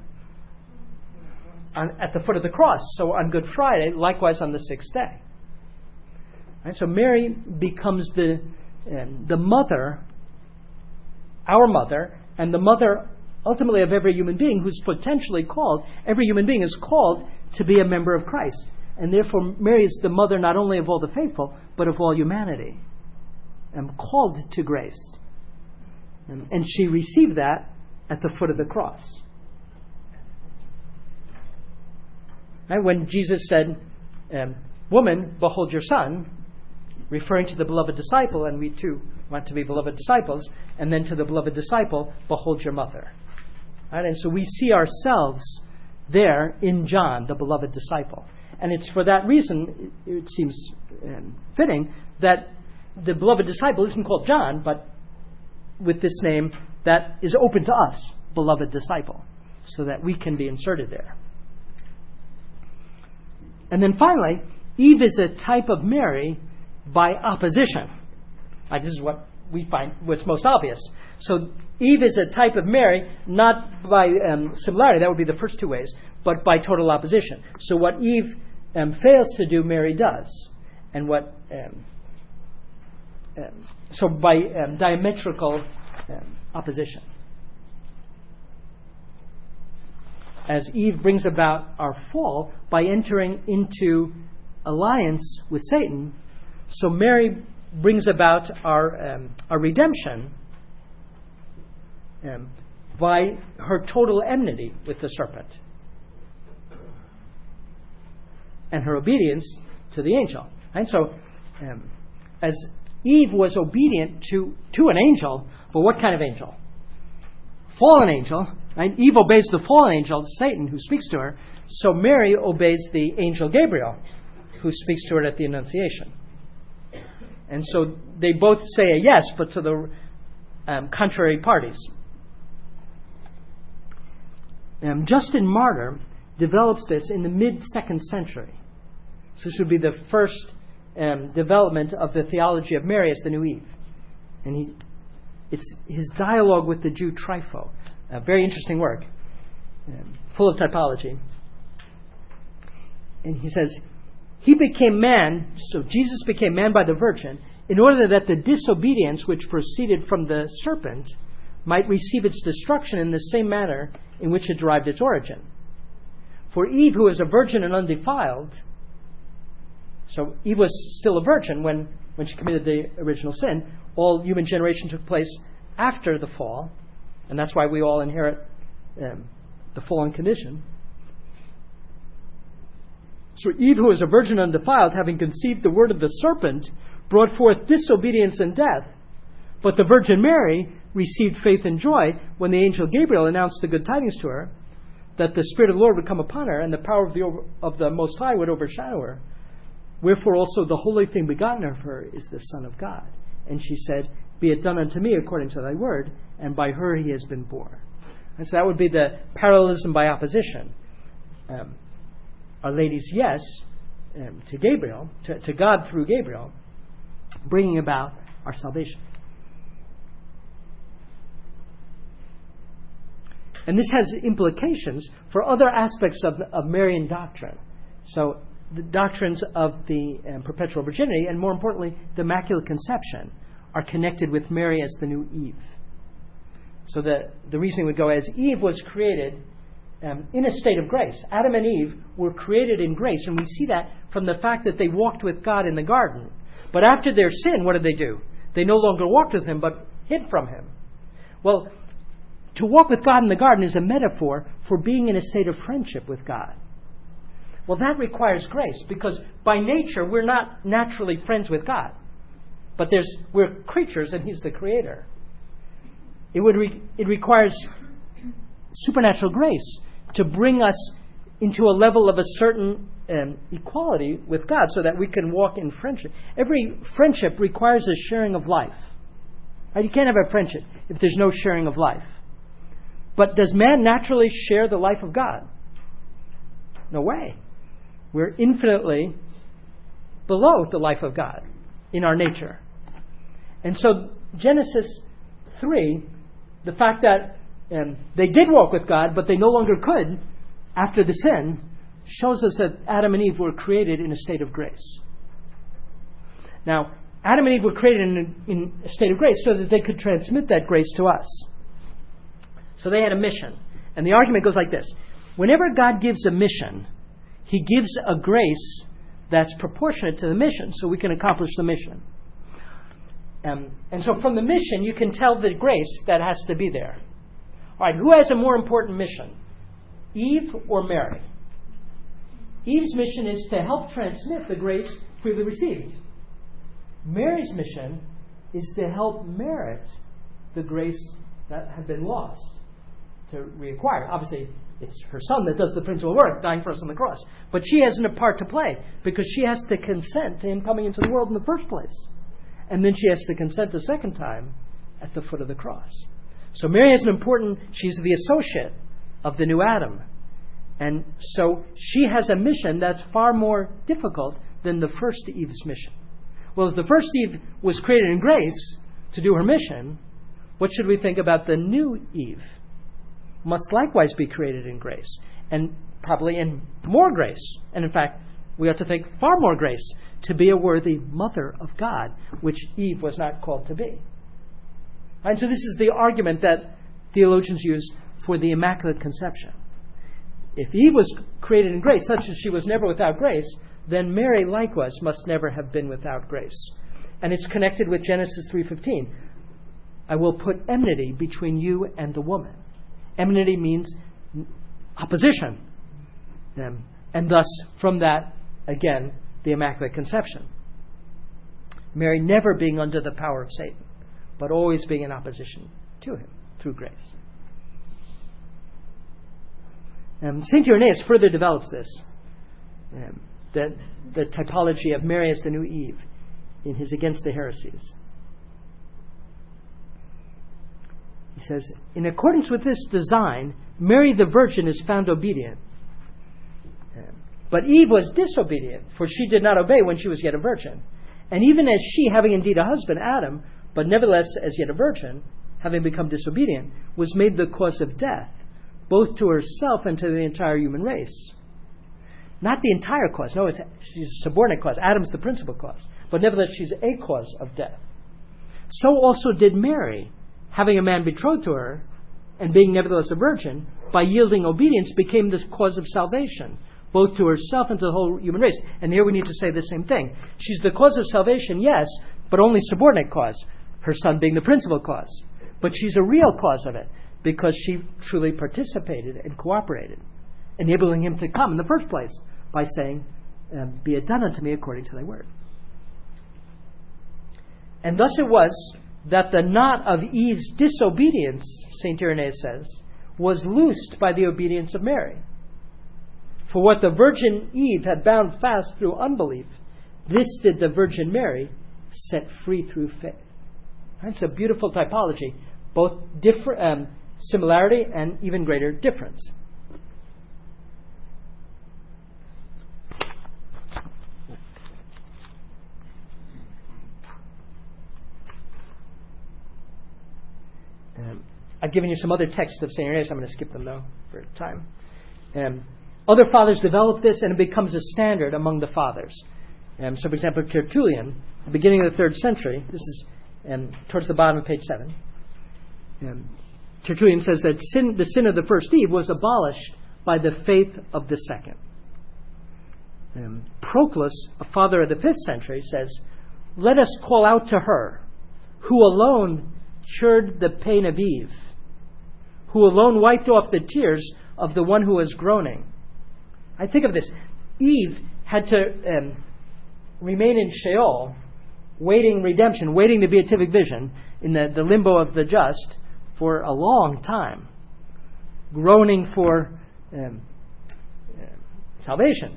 At the foot of the cross. So on Good Friday, likewise on the sixth day. Right? So Mary becomes the mother, our mother, and the mother ultimately of every human being who's potentially called. Every human being is called to be a member of Christ. And therefore Mary is the mother not only of all the faithful, but of all humanity. And called to grace. And she received that at the foot of the cross. Right? When Jesus said, "Woman, behold your son," referring to the beloved disciple, and we too want to be beloved disciples, and then to the beloved disciple, "Behold your mother." Right? And so we see ourselves there in John, the beloved disciple. And it's for that reason, it seems fitting, that the beloved disciple isn't called John, but with this name that is open to us, beloved disciple, so that we can be inserted there. And then finally, Eve is a type of Mary by opposition. This is what we find what's most obvious. So Eve is a type of Mary, not by similarity, that would be the first two ways, but by total opposition. So what Eve fails to do, Mary does. And what so by diametrical opposition. As Eve brings about our fall by entering into alliance with Satan, so Mary brings about our redemption by her total enmity with the serpent and her obedience to the angel. And so, as Eve was obedient to an angel, but what kind of angel? Fallen angel. Right? Eve obeys the fallen angel, Satan, who speaks to her. So Mary obeys the angel Gabriel, who speaks to her at the Annunciation. And so they both say a yes, but to the contrary parties. Justin Martyr develops this in the mid-2nd century. So this would be the first development of the theology of Mary as the new Eve. And it's his dialogue with the Jew Trypho. A very interesting work, full of typology. And he says, he became man, so Jesus became man by the Virgin, in order that the disobedience which proceeded from the serpent might receive its destruction in the same manner in which it derived its origin. For Eve, who was a virgin and undefiled, so Eve was still a virgin when she committed the original sin. All human generation took place after the fall, and that's why we all inherit the fallen condition. So Eve, who was a virgin undefiled, having conceived the word of the serpent, brought forth disobedience and death. But the Virgin Mary received faith and joy when the angel Gabriel announced the good tidings to her, that the Spirit of the Lord would come upon her, and the power of the Most High would overshadow her. Wherefore also the holy thing begotten of her is the Son of God. And she said, "Be it done unto me according to thy word," and by her he has been born. And so that would be the parallelism by opposition. Our Lady's yes to Gabriel, to God through Gabriel, bringing about our salvation. And this has implications for other aspects of Marian doctrine. So the doctrines of the perpetual virginity, and more importantly, the Immaculate Conception, are connected with Mary as the new Eve. So the reasoning would go as Eve was created in a state of grace. Adam and Eve were created in grace, and we see that from the fact that they walked with God in the garden. But after their sin, what did they do? They no longer walked with him, but hid from him. Well, to walk with God in the garden is a metaphor for being in a state of friendship with God. Well, that requires grace, because by nature, we're not naturally friends with God. but we're creatures and He's the creator. It requires supernatural grace to bring us into a level of a certain equality with God so that we can walk in friendship. Every friendship requires a sharing of life. Right? You can't have a friendship if there's no sharing of life. But does man naturally share the life of God? No way. We're infinitely below the life of God in our nature. And so Genesis 3, the fact that they did walk with God, but they no longer could after the sin, shows us that Adam and Eve were created in a state of grace. Now, Adam and Eve were created in a state of grace so that they could transmit that grace to us. So they had a mission. And the argument goes like this. Whenever God gives a mission, He gives a grace that's proportionate to the mission so we can accomplish the mission. And so from the mission, you can tell the grace that has to be there. All right, who has a more important mission? Eve or Mary? Eve's mission is to help transmit the grace freely received. Mary's mission is to help merit the grace that had been lost, to reacquire. Obviously, it's her Son that does the principal work, dying for us on the cross. But she has a part to play because she has to consent to Him coming into the world in the first place. And then she has to consent a second time at the foot of the cross. So Mary is she's the associate of the new Adam. And so she has a mission that's far more difficult than the first Eve's mission. Well, if the first Eve was created in grace to do her mission, what should we think about the new Eve? Must likewise be created in grace, and probably in more grace. And in fact, we ought to think far more grace to be a worthy mother of God, which Eve was not called to be. And so this is the argument that theologians use for the Immaculate Conception. If Eve was created in grace, such that she was never without grace, then Mary likewise must never have been without grace. And it's connected with Genesis 3:15. I will put enmity between you and the woman. Enmity means opposition. And thus, from that, again, the Immaculate Conception. Mary never being under the power of Satan, but always being in opposition to him through grace. St. Irenaeus further develops this, the typology of Mary as the new Eve, in his Against the Heresies. He says, in accordance with this design, Mary the Virgin is found obedient. But Eve was disobedient, for she did not obey when she was yet a virgin. And even as she, having indeed a husband, Adam, but nevertheless as yet a virgin, having become disobedient, was made the cause of death, both to herself and to the entire human race. Not the entire cause. No, she's a subordinate cause. Adam's the principal cause. But nevertheless, she's a cause of death. So also did Mary, having a man betrothed to her, and being nevertheless a virgin, by yielding obedience, became the cause of salvation, both to herself and to the whole human race. And here we need to say the same thing. She's the cause of salvation, yes, but only subordinate cause, her Son being the principal cause. But she's a real cause of it, because she truly participated and cooperated, enabling him to come in the first place by saying, be it done unto me according to thy word. And thus it was that the knot of Eve's disobedience, St. Irenaeus says, was loosed by the obedience of Mary. For what the Virgin Eve had bound fast through unbelief, this did the Virgin Mary set free through faith. That's a beautiful typology, both similarity and even greater difference. I've given you some other texts of St. Irenaeus. I'm going to skip them, though, for time. Other fathers develop this, and it becomes a standard among the fathers. So, for example, Tertullian, the beginning of the 3rd century, this is towards the bottom of page 7. Tertullian says that the sin of the first Eve was abolished by the faith of the second. Proclus, a father of the 5th century, says, let us call out to her, who alone cured the pain of Eve, who alone wiped off the tears of the one who was groaning. I think of this. Eve had to remain in Sheol waiting redemption, waiting the beatific vision in the limbo of the just for a long time, groaning for salvation.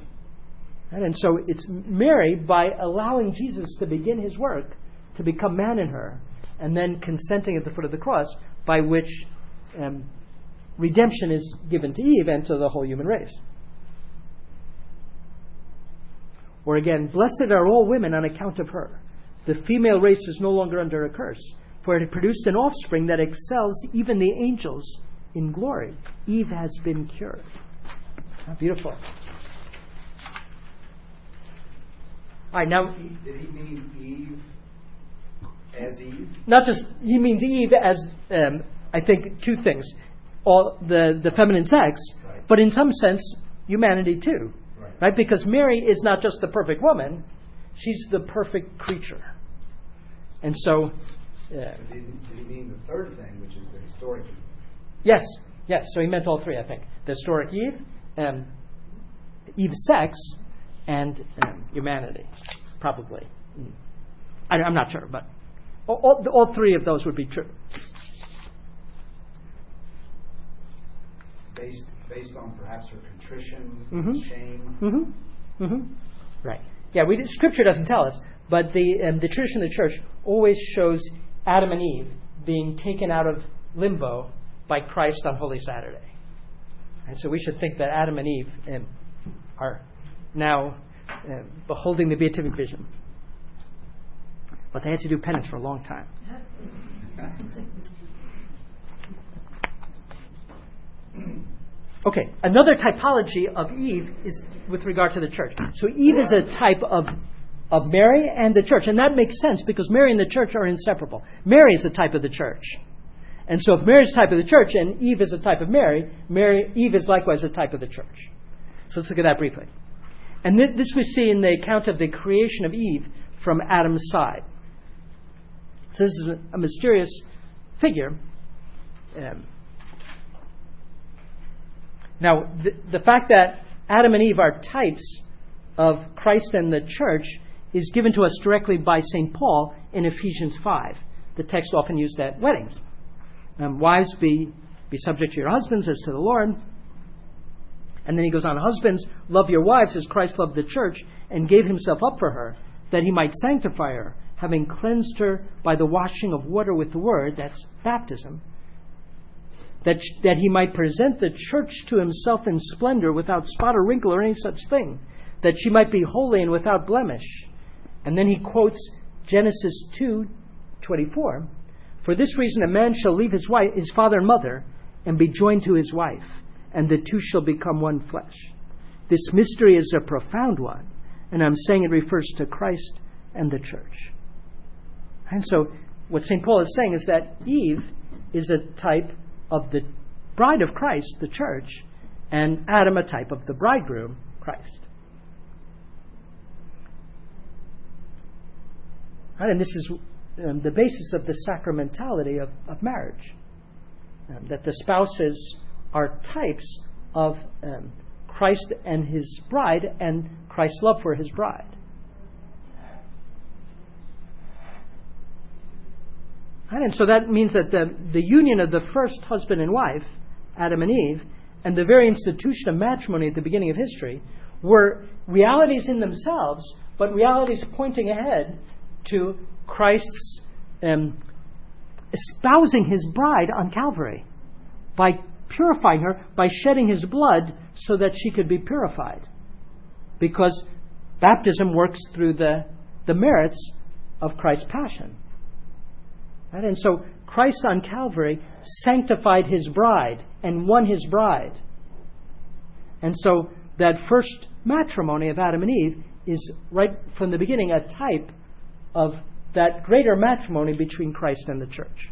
And so it's Mary, by allowing Jesus to begin his work, to become man in her, and then consenting at the foot of the cross, by which redemption is given to Eve and to the whole human race. Or again, blessed are all women on account of her. The female race is no longer under a curse, for it had produced an offspring that excels even the angels in glory. Eve has been cured. How beautiful. All right, now, Did he mean Eve as Eve? not just, he means Eve as, I think, two things. All the feminine sex, Right. but in some sense, humanity too. Right? Because Mary is not just the perfect woman, she's the perfect creature. And so, Did he mean the third thing, which is the historic Eve? yes. So he meant all three, I think. The historic Eve, Eve's sex, and humanity, probably. I'm not sure, but all three of those would be true. Based on perhaps her contrition, shame. Right. Yeah, Scripture doesn't tell us, but the tradition of the church always shows Adam and Eve being taken out of limbo by Christ on Holy Saturday. And so we should think that Adam and Eve are now beholding the beatific vision. But they had to do penance for a long time. Okay, another typology of Eve is with regard to the church. So Eve is a type of Mary and the church. And that makes sense because Mary and the church are inseparable. Mary is the type of the church. And so if Mary is a type of the church and Eve is a type of Mary, Eve is likewise a type of the church. So let's look at that briefly. And this we see in the account of the creation of Eve from Adam's side. So this is a mysterious figure. Now, the fact that Adam and Eve are types of Christ and the church is given to us directly by St. Paul in Ephesians 5, the text often used at weddings. Wives, be subject to your husbands as to the Lord. And then he goes on, husbands, love your wives as Christ loved the church and gave himself up for her, that he might sanctify her, having cleansed her by the washing of water with the word, that's baptism, that he might present the church to himself in splendor, without spot or wrinkle or any such thing, that she might be holy and without blemish. And then he quotes Genesis 2:24. For this reason a man shall leave his father and mother, and be joined to his wife, and the two shall become one flesh. This mystery is a profound one, and I'm saying it refers to Christ and the church. And so what St. Paul is saying is that Eve is a type of the bride of Christ, the church, and Adam a type of the bridegroom, Christ. And this is the basis of the sacramentality of marriage, that the spouses are types of Christ and his bride and Christ's love for his bride. And so that means that the union of the first husband and wife, Adam and Eve, and the very institution of matrimony at the beginning of history were realities in themselves, but realities pointing ahead to Christ's espousing his bride on Calvary by purifying her, by shedding his blood so that she could be purified. Because baptism works through the merits of Christ's passion. Right? And so Christ on Calvary sanctified his bride and won his bride. And so that first matrimony of Adam and Eve is right from the beginning a type of that greater matrimony between Christ and the church.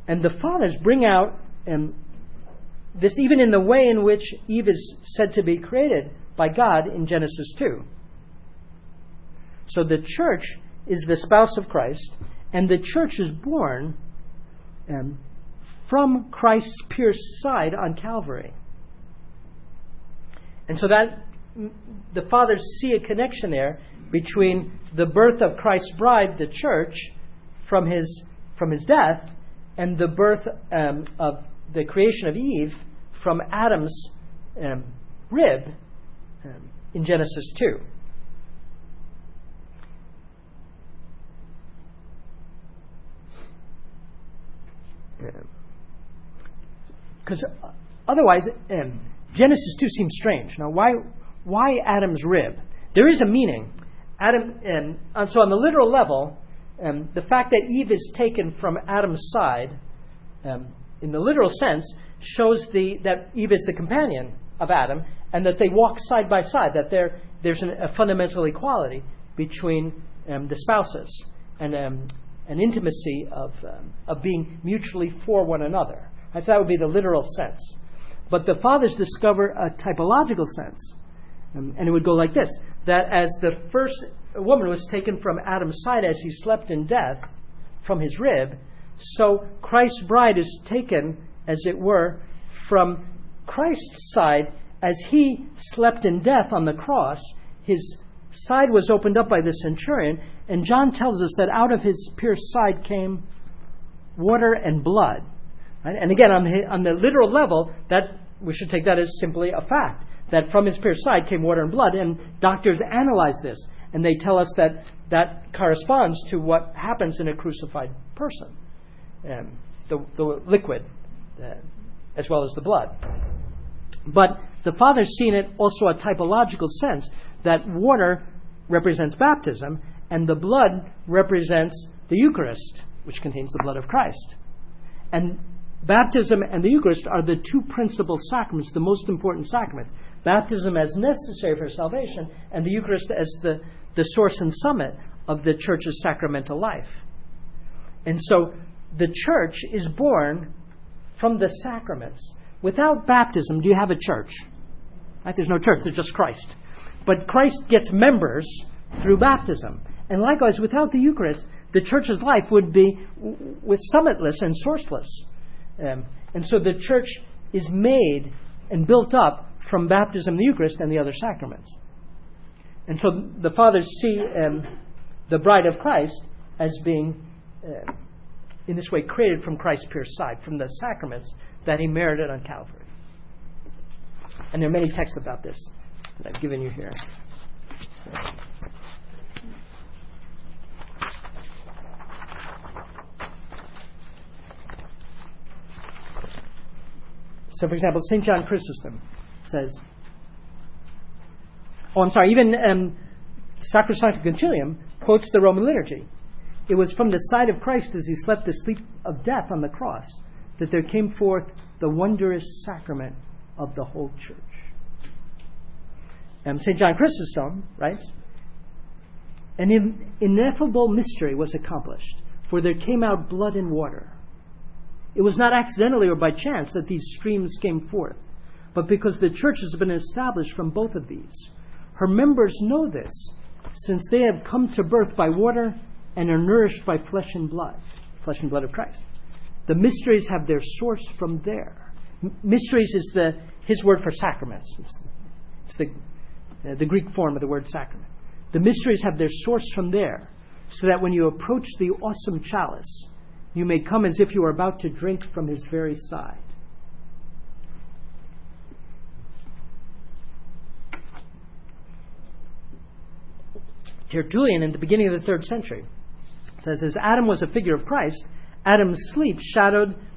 And the fathers bring out this even in the way in which Eve is said to be created by God in Genesis 2. So the church is the spouse of Christ, and the church is born from Christ's pierced side on Calvary. And so that the fathers see a connection there between the birth of Christ's bride, the church, from his death, and the birth of the creation of Eve from Adam's rib in Genesis 2. Because otherwise, Genesis 2 seems strange. Now, why Adam's rib? There is a meaning. So on the literal level, the fact that Eve is taken from Adam's side, in the literal sense, shows that Eve is the companion of Adam, and that they walk side by side, that there's a fundamental equality between the spouses, and an intimacy of being mutually for one another. So that would be the literal sense. But the fathers discover a typological sense, and it would go like this: that as the first woman was taken from Adam's side as he slept in death from his rib, so Christ's bride is taken, as it were, from Christ's side as he slept in death on the cross. His side was opened up by the centurion, and John tells us that out of his pierced side came water and blood. Right? And again, on the literal level, that we should take that as simply a fact, that from his pierced side came water and blood. And doctors analyze this, and they tell us that corresponds to what happens in a crucified person, the liquid as well as the blood. But the fathers see in it also a typological sense, that water represents baptism, and the blood represents the Eucharist, which contains the blood of Christ. And baptism and the Eucharist are the two principal sacraments, the most important sacraments. Baptism as necessary for salvation, and the Eucharist as the source and summit of the church's sacramental life. And so the church is born from the sacraments. Without baptism, do you have a church? Right? There's no church, there's just Christ. But Christ gets members through baptism. And likewise, without the Eucharist, the church's life would be summitless and sourceless. And so the church is made and built up from baptism, the Eucharist, and the other sacraments. And so the fathers see the bride of Christ as being, in this way, created from Christ's pierced side, from the sacraments that he merited on Calvary. And there are many texts about this that I've given you here. So, for example, St. John Chrysostom says, even Sacrosanctum Concilium quotes the Roman liturgy. It was from the side of Christ as he slept the sleep of death on the cross that there came forth the wondrous sacrament of the whole church. St. John Chrysostom writes, an ineffable mystery was accomplished, for there came out blood and water. It was not accidentally or by chance that these streams came forth, but because the church has been established from both of these. Her members know this, since they have come to birth by water and are nourished by flesh and blood of Christ. The mysteries have their source from there. Mysteries is his word for sacraments. It's the Greek form of the word sacrament. The mysteries have their source from there, so that when you approach the awesome chalice, you may come as if you were about to drink from his very side. Tertullian, in the beginning of the 3rd century, says, as Adam was a figure of Christ, Adam's sleep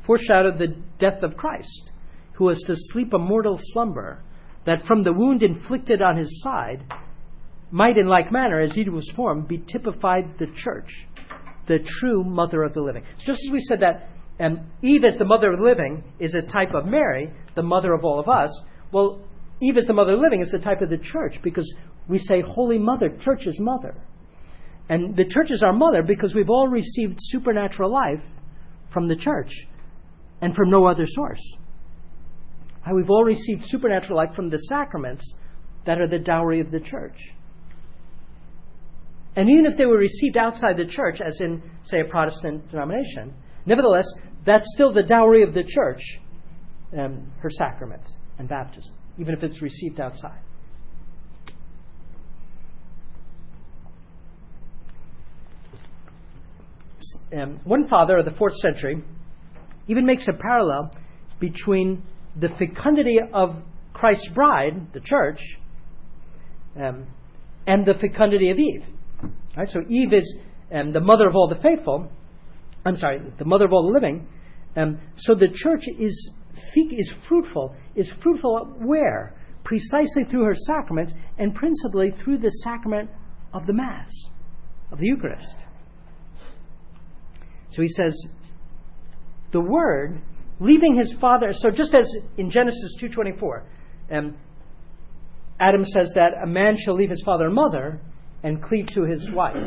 foreshadowed the death of Christ, who was to sleep a mortal slumber, that from the wound inflicted on his side might in like manner, as Eve was formed, be typified the church, the true mother of the living. Just as we said that Eve as the mother of the living is a type of Mary, the mother of all of us, well, Eve as the mother of the living is the type of the church, because we say Holy Mother, Church is mother. And the church is our mother because we've all received supernatural life from the church and from no other source. We've all received supernatural life from the sacraments that are the dowry of the church. And even if they were received outside the church, as in, say, a Protestant denomination, nevertheless, that's still the dowry of the church, her sacraments and baptism, even if it's received outside. One father of the 4th century even makes a parallel between the fecundity of Christ's bride, the church, and the fecundity of Eve. Right? So Eve is the mother of all the faithful. The mother of all the living. So the church is fruitful. Is fruitful where? Precisely through her sacraments, and principally through the sacrament of the Mass, of the Eucharist. So he says, the Word, leaving his father, so just as in Genesis 2:24, Adam says that a man shall leave his father and mother and cleave to his wife.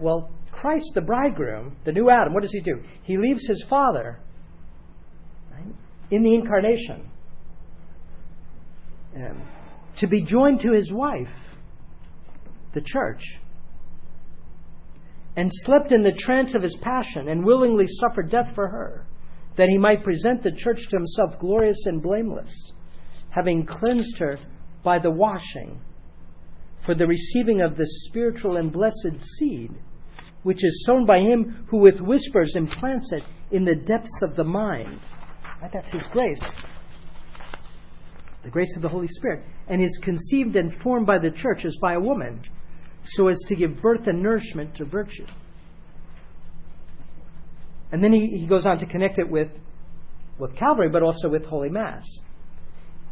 Well, Christ, the bridegroom, the new Adam, what does he do? He leaves his father, right, in the incarnation to be joined to his wife, the church, and slept in the trance of his passion and willingly suffered death for her, that he might present the church to himself glorious and blameless, having cleansed her by the washing for the receiving of the spiritual and blessed seed, which is sown by him who with whispers implants it in the depths of the mind. Right? That's his grace. The grace of the Holy Spirit. And is conceived and formed by the church as by a woman, so as to give birth and nourishment to virtue. And then he goes on to connect it with Calvary, but also with Holy Mass.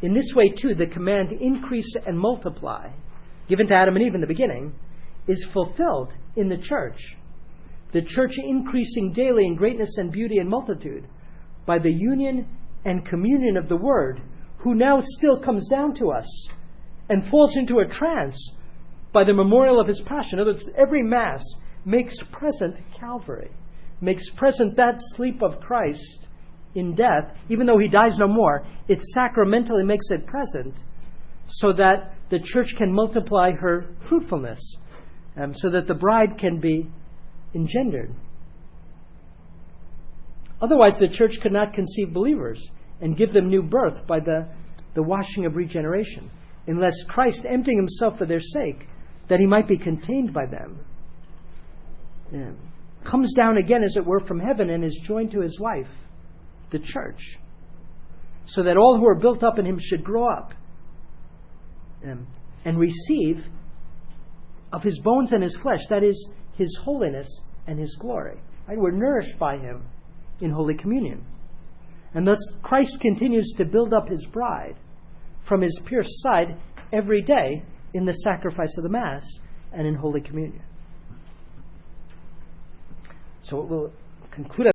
In this way, too, the command increase and multiply, given to Adam and Eve in the beginning, is fulfilled in the church. The church increasing daily in greatness and beauty and multitude by the union and communion of the Word, who now still comes down to us and falls into a trance by the memorial of his passion. In other words, every Mass makes present Calvary, makes present that sleep of Christ in death. Even though he dies no more, it sacramentally makes it present so that the church can multiply her fruitfulness, so that the bride can be engendered. Otherwise, the church could not conceive believers and give them new birth by the washing of regeneration, unless Christ, emptying himself for their sake, that he might be contained by them, comes down again, as it were, from heaven and is joined to his wife, the church, so that all who are built up in him should grow up and receive of his bones and his flesh, that is, his holiness and his glory. Right? We're nourished by him in Holy Communion. And thus Christ continues to build up his bride from his pierced side every day in the sacrifice of the Mass and in Holy Communion. So it will conclude